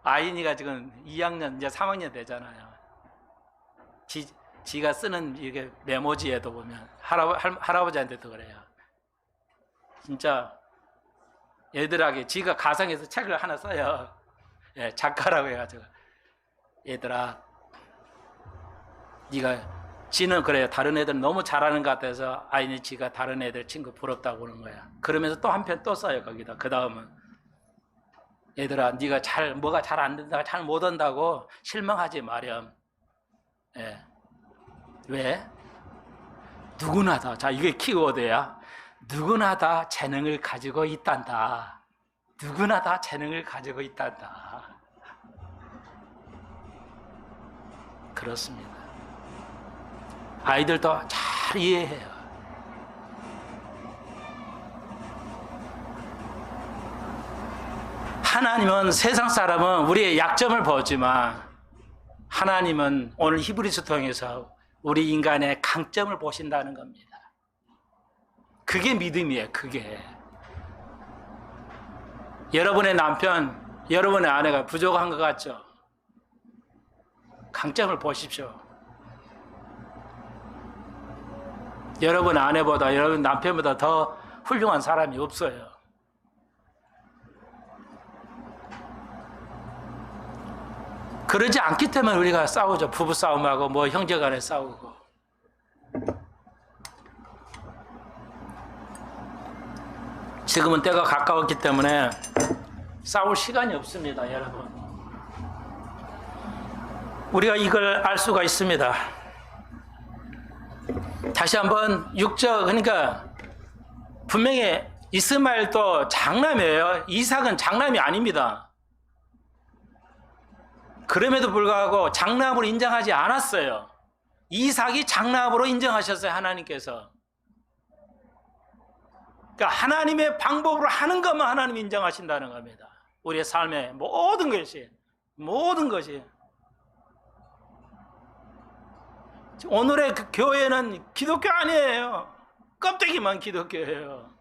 아인이가 지금 2학년, 이제 3학년 되잖아요. 지가 쓰는 이게 메모지에도 보면 할아버지한테도 그래요. 진짜 애들에게 지가 가상에서 책을 하나 써요. 예, 작가라고 해가지고 얘들아, 네가 지는 그래요. 다른 애들 너무 잘하는 것 같아서 아이니 지가 다른 애들 친구 부럽다고 그러는 거야. 그러면서 또 한 편 또 써요 거기다. 그 다음은 얘들아, 네가 뭐가 잘 안 된다, 잘 못 한다고 실망하지 마렴. 예. 왜? 누구나 다, 자, 이게 키워드야. 누구나 다 재능을 가지고 있단다. 누구나 다 재능을 가지고 있단다. 그렇습니다. 아이들도 잘 이해해요. 하나님은, 세상 사람은 우리의 약점을 보지만 하나님은 오늘 히브리서 통해서 우리 인간의 강점을 보신다는 겁니다. 그게 믿음이에요. 그게. 여러분의 남편, 여러분의 아내가 부족한 것 같죠? 강점을 보십시오. 여러분 아내보다, 여러분 남편보다 더 훌륭한 사람이 없어요. 그러지 않기 때문에 우리가 싸우죠. 부부싸움하고 뭐 형제간에 싸우고. 지금은 때가 가까웠기 때문에 싸울 시간이 없습니다, 여러분. 우리가 이걸 알 수가 있습니다. 다시 한번 6절, 그러니까 분명히 이스마엘도 장남이에요. 이삭은 장남이 아닙니다. 그럼에도 불구하고 장남으로 인정하지 않았어요. 이삭이 장남으로 인정하셨어요, 하나님께서. 그러니까 하나님의 방법으로 하는 것만 하나님이 인정하신다는 겁니다. 우리의 삶의 모든 것이. 오늘의 그 교회는 기독교 아니에요. 껍데기만 기독교예요.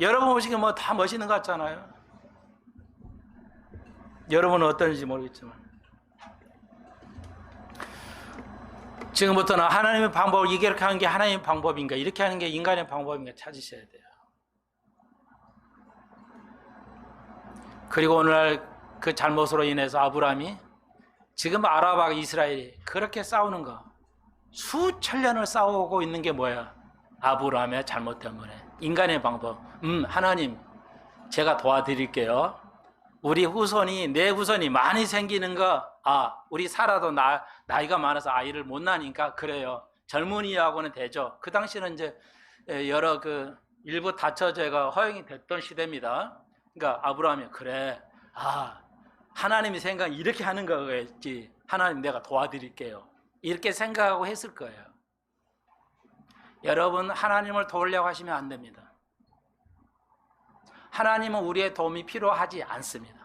여러분 보시기에 뭐 다 멋있는 것 같잖아요. 여러분은 어떤지 모르겠지만 지금부터는 하나님의 방법을 이렇게 하는 게 하나님의 방법인가, 이렇게 하는 게 인간의 방법인가 찾으셔야 돼요. 그리고 오늘날 그 잘못으로 인해서 아브라함이, 지금 아랍하고 이스라엘이 그렇게 싸우는 거, 수천 년을 싸우고 있는 게 뭐야? 아브라함의 잘못 때문에. 인간의 방법. 하나님, 제가 도와드릴게요. 우리 후손이, 내 후손이 많이 생기는 거, 우리 사라도 나이가 많아서 아이를 못 낳으니까 그래요. 젊은이하고는 되죠. 그 당시는 이제 여러 일부 다처제가 허용이 됐던 시대입니다. 그러니까 아브라함이, 그래, 하나님이 생각 이렇게 하는 거겠지. 하나님, 내가 도와드릴게요. 이렇게 생각하고 했을 거예요. 여러분, 하나님을 도우려고 하시면 안 됩니다. 하나님은 우리의 도움이 필요하지 않습니다.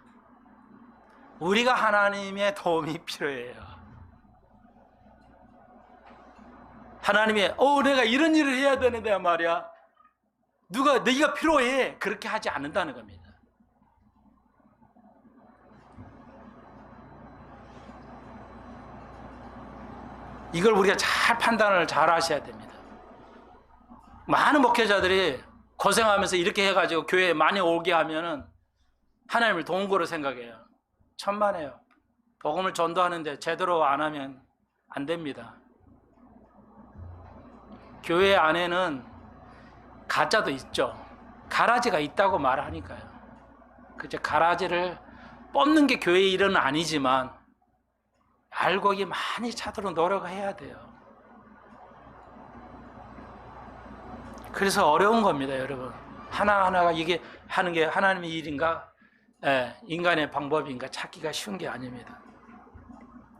우리가 하나님의 도움이 필요해요. 하나님이 내가 이런 일을 해야 되는데 말이야, 네가 필요해, 그렇게 하지 않는다는 겁니다. 이걸 우리가 잘 판단을 잘 하셔야 됩니다. 많은 목회자들이 고생하면서 이렇게 해가지고 교회에 많이 오게 하면은 하나님을 도운 거로 생각해요. 천만에요. 복음을 전도하는데 제대로 안 하면 안 됩니다. 교회 안에는 가짜도 있죠. 가라지가 있다고 말하니까요. 그저 가라지를 뽑는 게 교회의 일은 아니지만 알고 이게 많이 찾도록 노력을 해야 돼요. 그래서 어려운 겁니다, 여러분. 하나하나가 이게 하는 게 하나님의 일인가, 인간의 방법인가 찾기가 쉬운 게 아닙니다.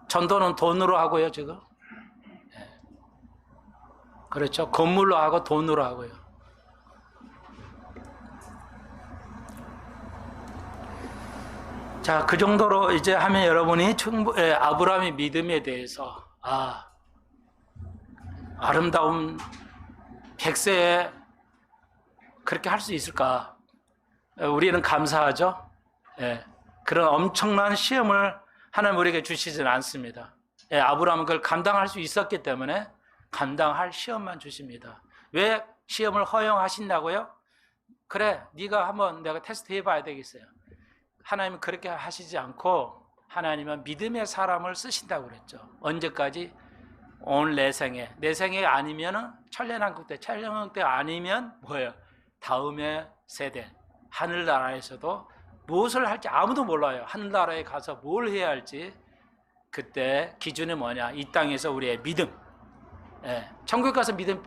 전도는 돈으로 하고요, 지금. 그렇죠. 건물로 하고 돈으로 하고요. 자, 그 정도로 이제 하면 여러분이 아브라함의 믿음에 대해서 아름다운 100세에 그렇게 할 수 있을까? 우리는 감사하죠. 예, 그런 엄청난 시험을 하나님 우리에게 주시지는 않습니다. 예, 아브라함은 그걸 감당할 수 있었기 때문에 감당할 시험만 주십니다. 왜 시험을 허용하신다고요? 그래, 네가 한번 내가 테스트 해봐야 되겠어요. 하나님은 그렇게 하시지 않고 하나님은 믿음의 사람을 쓰신다고 그랬죠. 언제까지? 오늘 내 생에 아니면은 천년왕국 때, 천년왕국 때 아니면 뭐예요? 다음의 세대, 하늘나라에서도 무엇을 할지 아무도 몰라요. 하늘나라에 가서 뭘 해야 할지. 그때 기준이 뭐냐? 이 땅에서 우리의 믿음. 예, 천국 가서 믿음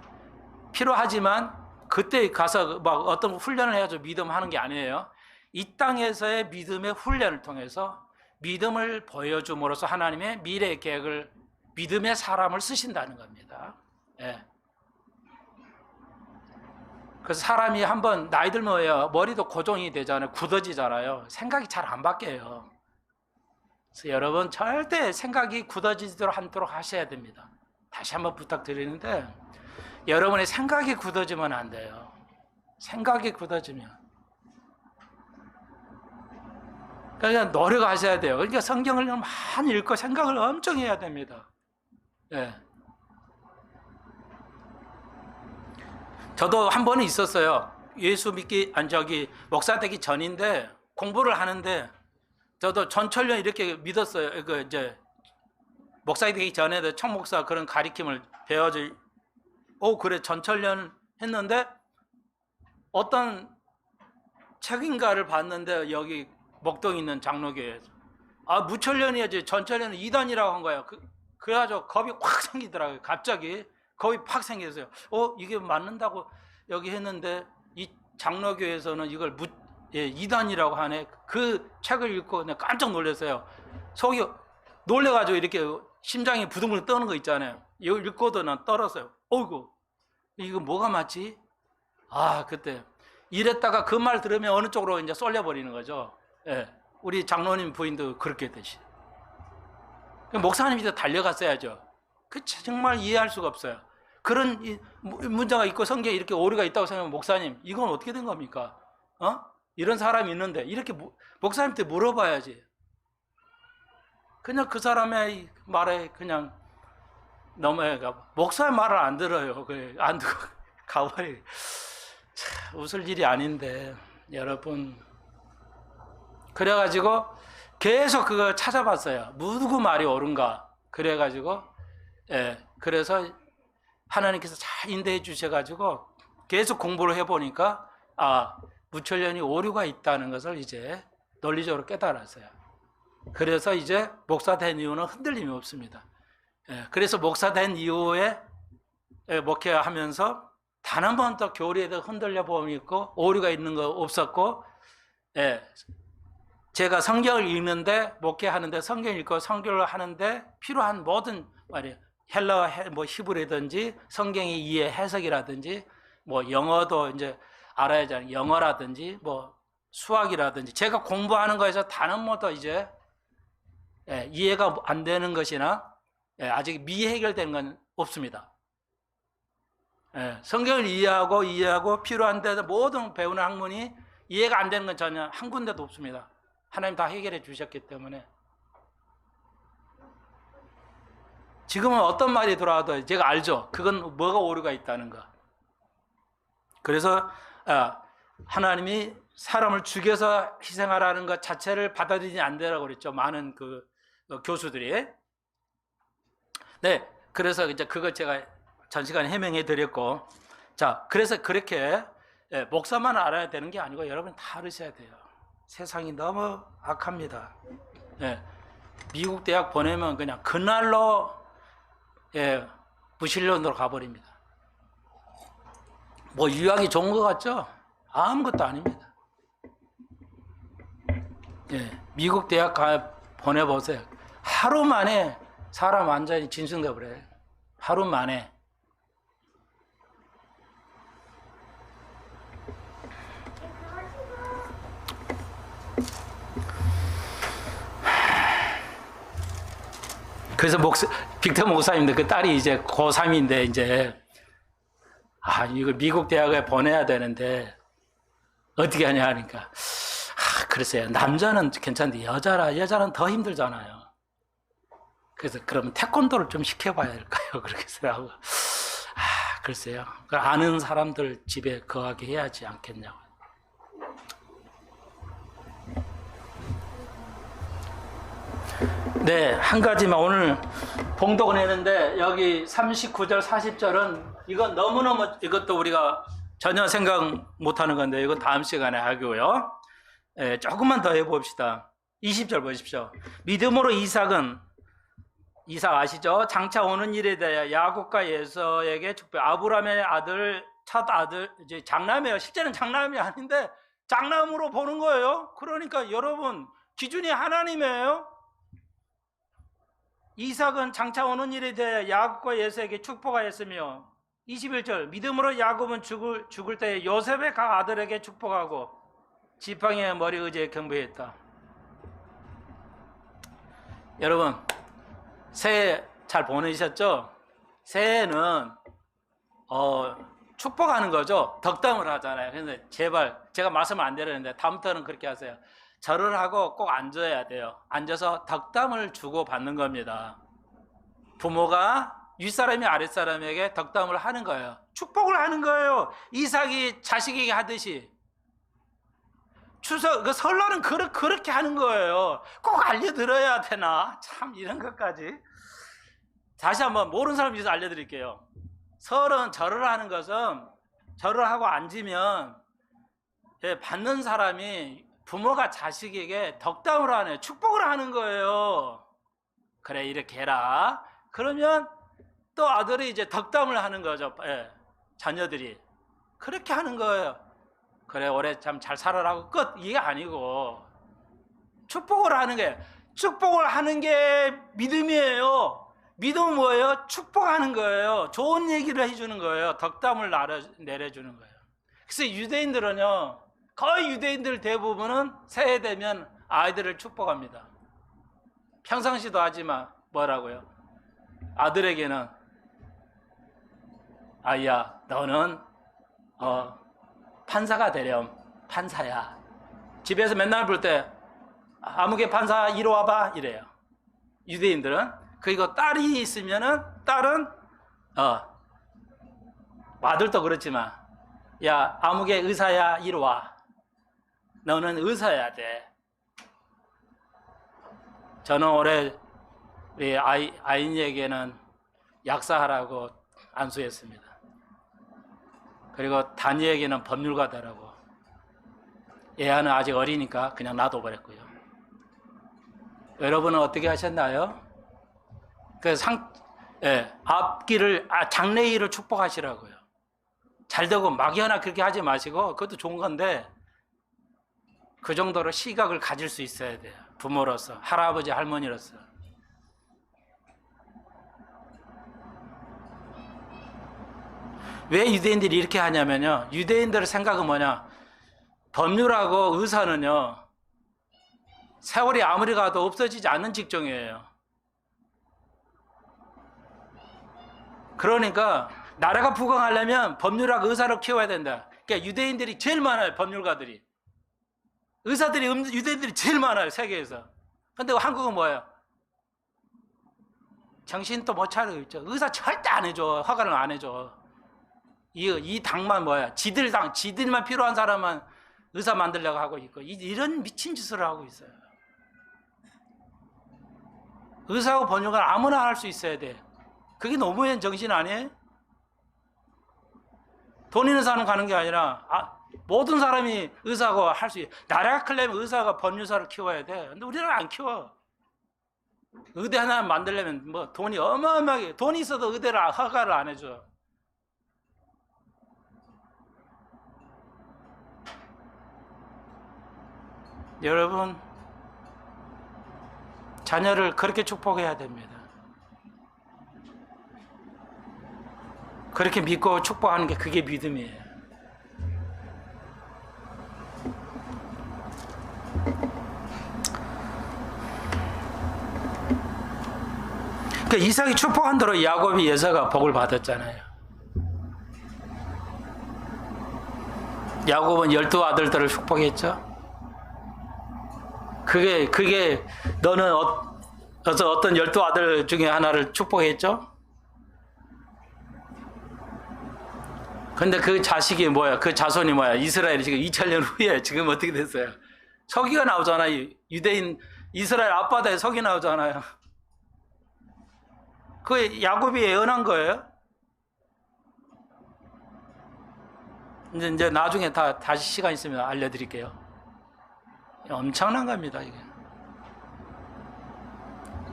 필요하지만 그때 가서 막 어떤 훈련을 해가지고 믿음 하는 게 아니에요. 이 땅에서의 믿음의 훈련을 통해서 믿음을 보여줌으로써 하나님의 미래 계획을, 믿음의 사람을 쓰신다는 겁니다. 예. 그래서 사람이 한번 나이 들면 뭐예요? 머리도 고정이 되잖아요. 굳어지잖아요. 생각이 잘 안 바뀌어요. 그래서 여러분 절대 생각이 굳어지도록 않도록 하셔야 됩니다. 다시 한번 부탁드리는데 여러분의 생각이 굳어지면 안 돼요. 생각이 굳어지면 그러니까 노력하셔야 돼요. 그러니까 성경을 많이 읽고 생각을 엄청 해야 됩니다. 예. 저도 한 번은 있었어요. 예수 믿기, 목사 되기 전인데 공부를 하는데 저도 전철련 이렇게 믿었어요. 이제 목사 되기 전에도 청목사 그런 가리킴을 배워줘. 그래, 전철련 했는데 어떤 책인가를 봤는데 여기 목동에 있는 장로교회에서 무철련이야지 전철련은 이단이라고 한 거예요. 그래가지고 겁이 확 생기더라고요. 갑자기 겁이 팍 생겼어요. 이게 맞는다고 여기 했는데 이 장로교회에서는 이걸 이단이라고 하네. 그 책을 읽고 내가 깜짝 놀랐어요. 속이 놀래가지고 이렇게 심장이 부둥부둥 떠는 거 있잖아요. 이걸 읽고도 난 떨었어요. 어이구, 이거 뭐가 맞지? 그때 이랬다가 그 말 들으면 어느 쪽으로 이제 쏠려버리는 거죠. 예, 우리 장로님 부인도 그렇게 되시. 목사님이 더 달려갔어야죠. 정말 이해할 수가 없어요. 그런 문제가 있고 성경에 이렇게 오류가 있다고 생각하면 목사님, 이건 어떻게 된 겁니까? 이런 사람이 있는데 이렇게 목사님한테 물어봐야지. 그냥 그 사람의 말에 그냥 넘어가. 목사의 말을 안 들어요. 안 듣고 가버려. 웃을 일이 아닌데 여러분. 그래가지고 계속 그걸 찾아봤어요. 누구 말이 옳은가. 그래가지고 그래서 하나님께서 잘 인도해 주셔가지고 계속 공부를 해보니까 무철련이 오류가 있다는 것을 이제 논리적으로 깨달았어요. 그래서 이제 목사 된 이유는 흔들림이 없습니다. 그래서 목사 된 이후에 목회하면서 단 한 번도 교리에 대해 흔들려 봄이 있고 오류가 있는 거 없었고, 제가 성경을 읽는데 목회하는데 성경 읽고 성경을 하는데 필요한 모든 말이에요. 헬라어, 히브리든지 성경의 이해 해석이라든지 영어도 이제 알아야 하잖아요. 영어라든지 수학이라든지 제가 공부하는 거에서 단 한 번도 이제 이해가 안 되는 것이나 아직 미해결된 건 없습니다. 성경을 이해하고 필요한 데서 모든 배우는 학문이 이해가 안 되는 건 전혀 한 군데도 없습니다. 하나님 다 해결해 주셨기 때문에. 지금은 어떤 말이 들어와도 제가 알죠. 그건 뭐가 오류가 있다는 거. 그래서 하나님이 사람을 죽여서 희생하라는 것 자체를 받아들이지 않는다고 그랬죠. 많은 교수들이. 네, 그래서 이제 그거 제가 전 시간에 해명해 드렸고, 자, 그래서 그렇게 목사만 알아야 되는 게 아니고 여러분 다 알으셔야 돼요. 세상이 너무 악합니다. 미국 대학 보내면 그냥 그날로 무신론으로 가버립니다. 유학이 좋은 것 같죠? 아무것도 아닙니다. 미국 대학 보내보세요. 하루 만에 사람 완전히 진승돼 버려요. 하루 만에. 그래서 빅터 목사님도 그 딸이 이제 고3인데 이제 이거 미국 대학에 보내야 되는데 어떻게 하냐 하니까 글쎄요, 남자는 괜찮은데 여자는 더 힘들잖아요. 그래서 그러면 태권도를 좀 시켜봐야 할까요? 그렇게 생각하고 글쎄요, 아는 사람들 집에 거하게 해야지 않겠냐고. 네, 한 가지만 오늘 봉독은 했는데 여기 39절 40절은 이건 너무너무 이것도 우리가 전혀 생각 못하는 건데 이건 다음 시간에 하고요. 조금만 더 해봅시다. 20절 보십시오. 믿음으로 이삭 아시죠? 장차 오는 일에 대해 야곱과 에서에게 축복. 아브라함의 첫 아들 이제 장남이에요. 실제는 장남이 아닌데 장남으로 보는 거예요. 그러니까 여러분 기준이 하나님이에요. 이삭은 장차 오는 일에 대해 야곱과 에서에게 축복하였으며 21절 믿음으로 야곱은 죽을 때 요셉의 각 아들에게 축복하고 지팡이의 머리 의지에 경배했다. 여러분 새해 잘 보내셨죠? 새해는 축복하는 거죠. 덕담을 하잖아요. 그런데 제발 제가 말씀 안 드렸는데 다음부터는 그렇게 하세요. 절을 하고 꼭 앉아야 돼요. 앉아서 덕담을 주고 받는 겁니다. 부모가 윗사람이 아랫사람에게 덕담을 하는 거예요. 축복을 하는 거예요. 이삭이 자식에게 하듯이. 설날은 그렇게 하는 거예요. 꼭 알려드려야 되나? 참 이런 것까지. 다시 한번 모르는 사람 위해서 알려드릴게요. 설은 절을 하는 것은 절을 하고 앉으면 받는 사람이 부모가 자식에게 덕담을 하네, 축복을 하는 거예요. 그래 이렇게 해라. 그러면 또 아들이 이제 덕담을 하는 거죠. 자녀들이 그렇게 하는 거예요. 그래 올해 참 잘 살아라고 끝, 이게 아니고 축복을 하는 게 믿음이에요. 믿음은 뭐예요? 축복하는 거예요. 좋은 얘기를 해주는 거예요. 덕담을 내려주는 거예요. 그래서 유대인들은요, 거의 유대인들 대부분은 새해 되면 아이들을 축복합니다. 평상시도 하지만 뭐라고요? 아들에게는 아이야 너는 판사가 되렴. 판사야. 집에서 맨날 볼 때 아무개 판사 이리 와봐 이래요. 유대인들은. 그리고 딸이 있으면은 딸은 아들도 그렇지만 야 아무개 의사야 이리 와. 너는 의사야 돼. 저는 올해 우리 아인에게는 약사하라고 안수했습니다. 그리고 단이에게는 법률가다라고. 애아는 아직 어리니까 그냥 놔둬버렸고요. 여러분은 어떻게 하셨나요? 앞길을 장래일을 축복하시라고요. 잘되고 막연하게 그렇게 하지 마시고, 그것도 좋은 건데 그 정도로 시각을 가질 수 있어야 돼요. 부모로서, 할아버지 할머니로서. 왜 유대인들이 이렇게 하냐면요, 유대인들의 생각은 뭐냐, 법률하고 의사는요 세월이 아무리 가도 없어지지 않는 직종이에요. 그러니까 나라가 부강하려면 법률하고 의사를 키워야 된다. 그러니까 유대인들이 제일 많아요. 법률가들이. 유대인들이 제일 많아요. 세계에서. 근데 한국은 뭐예요? 정신도 못 차리고 있죠. 의사 절대 안 해줘. 허가를 안 해줘. 이 당만 뭐야? 지들만 필요한 사람만 의사 만들려고 하고 있고, 이런 미친 짓을 하고 있어요. 의사하고 법률가 아무나 할 수 있어야 돼. 그게 노무현 정신 아니에요? 돈 있는 사람 가는 게 아니라 모든 사람이 의사하고 할 수 있어요. 나라가 크려면 의사가 법률사를 키워야 돼. 근데 우리는 안 키워. 의대 하나 만들려면 뭐 돈이 어마어마하게, 돈이 있어도 의대를 허가를 안 해줘. 여러분, 자녀를 그렇게 축복해야 됩니다. 그렇게 믿고 축복하는 게 그게 믿음이에요. 그 이삭이 축복한 대로 야곱이 에서가 복을 받았잖아요. 야곱은 12아들들을 축복했죠. 그게 너는 어떤 12아들 중에 하나를 축복했죠? 근데 그 자식이 뭐야? 그 자손이 뭐야? 이스라엘이 지금 2000년 후에 지금 어떻게 됐어요? 서기가 나오잖아요. 유대인 이스라엘 앞바다에 서기 나오잖아요. 그게 야곱이 예언한 거예요. 이제 나중에 다시 시간 있으면 알려드릴게요. 엄청난 겁니다, 이게.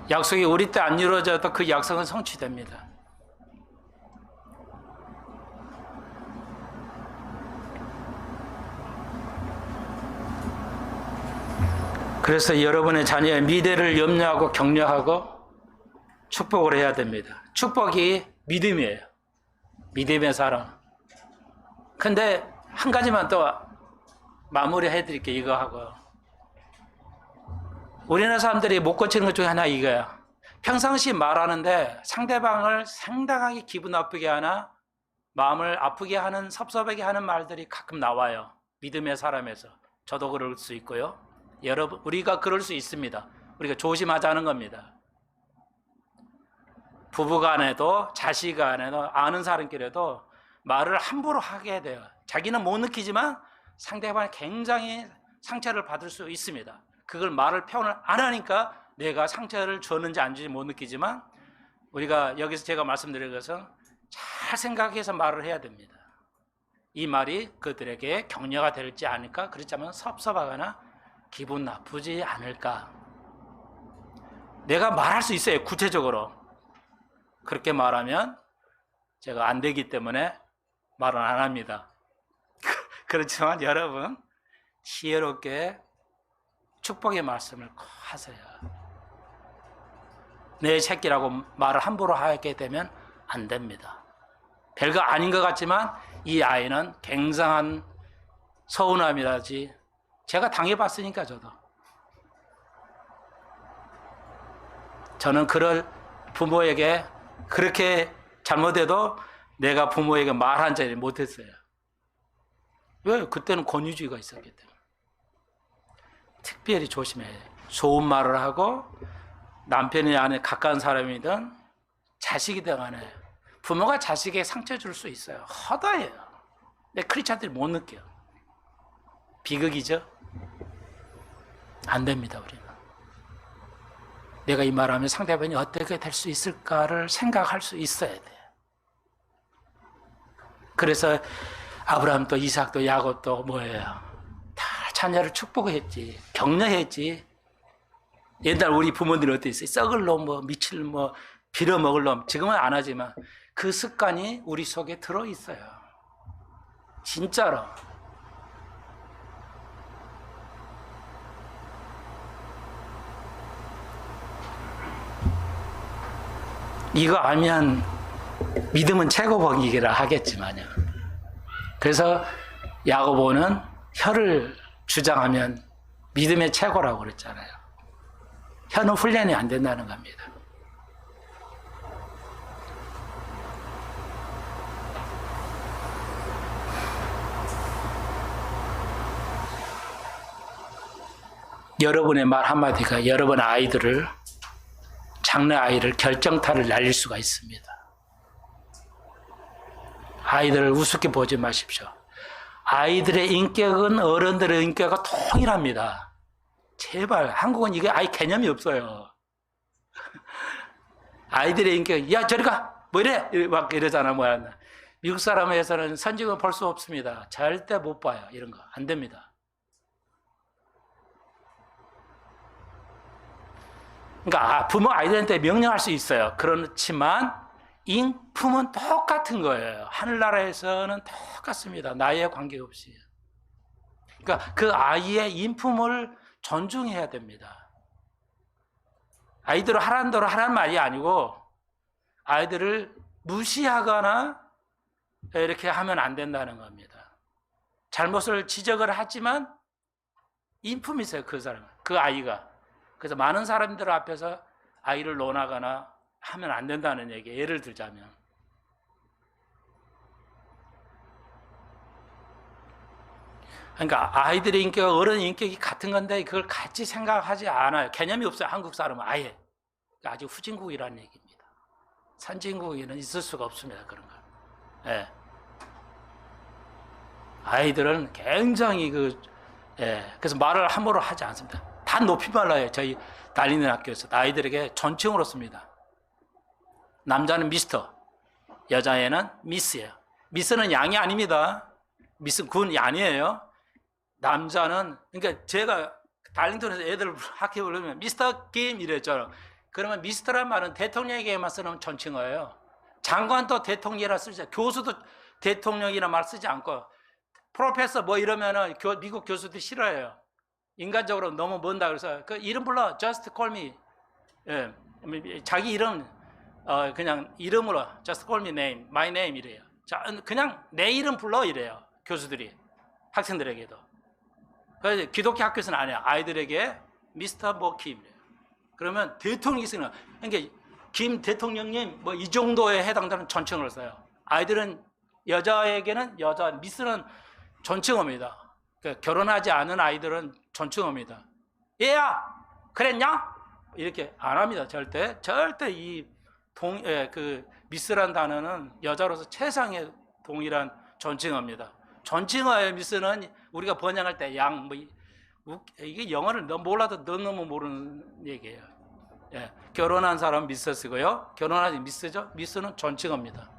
약속이 우리 때 안 이루어져도 그 약속은 성취됩니다. 그래서 여러분의 자녀의 미래를 염려하고 격려하고 축복을 해야 됩니다. 축복이 믿음이에요. 믿음의 사람. 근데 한 가지만 또 마무리 해드릴게요. 이거 하고. 우리나라 사람들이 못 고치는 것 중에 하나 이거야. 평상시 말하는데 상대방을 상당하게 기분 나쁘게 하나 마음을 아프게 하는 섭섭하게 하는 말들이 가끔 나와요. 믿음의 사람에서. 저도 그럴 수 있고요. 여러분, 우리가 그럴 수 있습니다. 우리가 조심하자는 겁니다. 부부간에도 자식간에도 아는 사람끼리도 말을 함부로 하게 돼요. 자기는 못 느끼지만 상대방이 굉장히 상처를 받을 수 있습니다. 그걸 말을 표현을 안 하니까 내가 상처를 줬는지 안 줬는지 못 느끼지만 우리가 여기서 제가 말씀드린 것은 잘 생각해서 말을 해야 됩니다. 이 말이 그들에게 격려가 될지 않을까? 그렇다면 섭섭하거나 기분 나쁘지 않을까? 내가 말할 수 있어요. 구체적으로. 그렇게 말하면 제가 안 되기 때문에 말은 안 합니다. 그렇지만 여러분 지혜롭게 축복의 말씀을 꼭 하세요. 내 새끼라고 말을 함부로 하게 되면 안 됩니다. 별거 아닌 것 같지만 이 아이는 굉장한 서운함이라지 제가 당해봤으니까 저는 그럴 부모에게 그렇게 잘못해도 내가 부모에게 말한 적이 못했어요. 왜? 그때는 권위주의가 있었기 때문에. 특별히 조심해야 돼요. 좋은 말을 하고 남편이 안에 가까운 사람이든 자식이든 간에 부모가 자식에게 상처 줄 수 있어요. 허다해요. 근데 크리스찬들이 못 느껴요. 비극이죠? 안 됩니다, 우리는. 내가 이 말하면 상대방이 어떻게 될 수 있을까를 생각할 수 있어야 돼요. 그래서 아브라함도 이삭도 야곱도 뭐예요? 다 자녀를 축복했지, 격려했지. 옛날 우리 부모들이 어땠어요? 썩을 놈, 미칠 빌어먹을 놈. 지금은 안 하지만 그 습관이 우리 속에 들어있어요. 진짜로. 이거 알면 믿음은 최고복이라 하겠지만요. 그래서 야고보는 혀를 주장하면 믿음의 최고라고 그랬잖아요. 혀는 훈련이 안 된다는 겁니다. 여러분의 말 한마디가 여러분 아이들을 장래 아이를 결정타를 날릴 수가 있습니다. 아이들을 우습게 보지 마십시오. 아이들의 인격은 어른들의 인격과 동일합니다. 제발 한국은 이게 아예 개념이 없어요. 아이들의 인격, 야 저리 가, 뭐 이래 막 이러잖아 뭐야. 미국 사람에서는 선진국은 볼 수 없습니다. 절대 못 봐요. 이런 거 안 됩니다. 그러니까 부모 아이들한테 명령할 수 있어요. 그렇지만 인품은 똑같은 거예요. 하늘나라에서는 똑같습니다. 나이에 관계없이. 그러니까 그 아이의 인품을 존중해야 됩니다. 아이들을 하라는 대로 하라는 말이 아니고 아이들을 무시하거나 이렇게 하면 안 된다는 겁니다. 잘못을 지적을 하지만 인품이 있어요. 그 사람은. 그 아이가. 그래서 많은 사람들 앞에서 아이를 논하거나 하면 안 된다는 얘기예요. 예를 들자면 그러니까 아이들의 인격과 어른의 인격이 같은 건데 그걸 같이 생각하지 않아요. 개념이 없어요. 한국 사람은 아예. 아주 후진국이라는 얘기입니다. 선진국에는 있을 수가 없습니다. 그런 거. 예. 아이들은 굉장히 그래서 말을 함부로 하지 않습니다. 다 높임말로 해요. 저희 다니는 학교에서 아이들에게 존칭으로 씁니다. 남자는 미스터, 여자애는 미스예요. 미스는 양이 아닙니다. 미스는 군이 아니에요. 남자는, 그러니까 제가 달링턴에서 애들 학교에 부르면 미스터 김 이랬죠. 그러면 미스터란 말은 대통령에게만 쓰는 존칭어예요. 장관도 대통령이라 쓰지, 교수도 대통령이라 말 쓰지 않고, 프로페서 뭐 이러면은 미국 교수들 싫어해요. 인간적으로 너무 먼다 그래서 그 이름 불러, just call me. 예, 자기 이름 그냥 이름으로 just call me name, my name 이래요. 자, 그냥 내 이름 불러 이래요. 교수들이 학생들에게도. 그래서 기독교 학교에서는 안 해요. 아이들에게 미스터 뭐 김. 그러면 대통령이 쓰는, 그러니까 김 대통령님 뭐 이 정도에 해당되는 존칭을 써요. 아이들은 여자에게는 여자, 미스는 존칭어입니다. 그러니까 결혼하지 않은 아이들은 존칭어입니다. 얘야, 그랬냐? 이렇게 안 합니다. 절대 이 미스란 단어는 여자로서 최상의 동일한 존칭어입니다. 존칭어의 미스는 우리가 번역할 때 양, 이게 영어를 몰라도 너무 모르는 얘기예요. 예, 결혼한 사람은 미스 쓰고요. 결혼하지 미스죠? 미스는 존칭어입니다.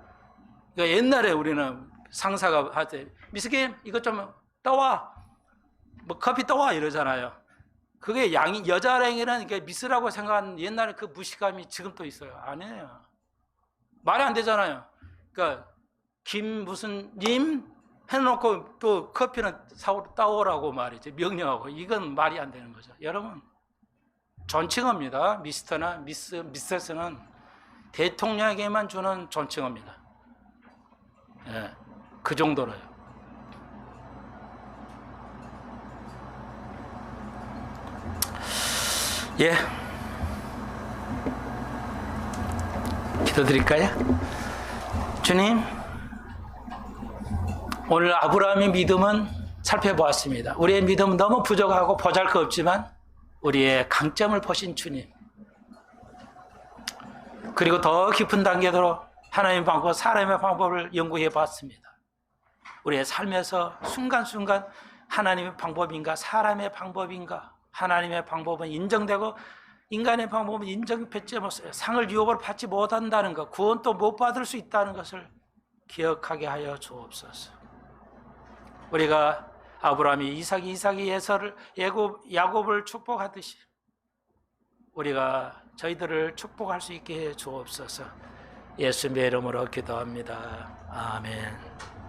그러니까 옛날에 우리는 상사가 할 때 미스김 이것 좀 떠와, 뭐 커피 떠와 이러잖아요. 그게 여자에게는 미스라고 생각하는 옛날에 그 무식감이 지금도 있어요. 아니에요. 말이 안 되잖아요. 그러니까 김 무슨 님 해놓고 또 커피는 따오라고 말이죠. 명령하고. 이건 말이 안 되는 거죠. 여러분, 존칭어입니다. 미스터나 미세스는 대통령에게만 주는 존칭어입니다. 예, 그 정도로요. 예. 기도드릴까요? 주님, 오늘 아브라함의 믿음은 살펴보았습니다. 우리의 믿음은 너무 부족하고 보잘것없지만 우리의 강점을 보신 주님, 그리고 더 깊은 단계로 하나님의 방법, 사람의 방법을 연구해 봤습니다. 우리의 삶에서 순간순간 하나님의 방법인가 사람의 방법인가, 하나님의 방법은 인정되고 인간의 방법은 인정받지 못해요. 상을 유업을 받지 못한다는 것, 구원도 못 받을 수 있다는 것을 기억하게 하여 주옵소서. 우리가 아브라함이 이삭이 야곱을 축복하듯이 우리가 저희들을 축복할 수 있게 해 주옵소서. 예수님의 이름으로 기도합니다. 아멘.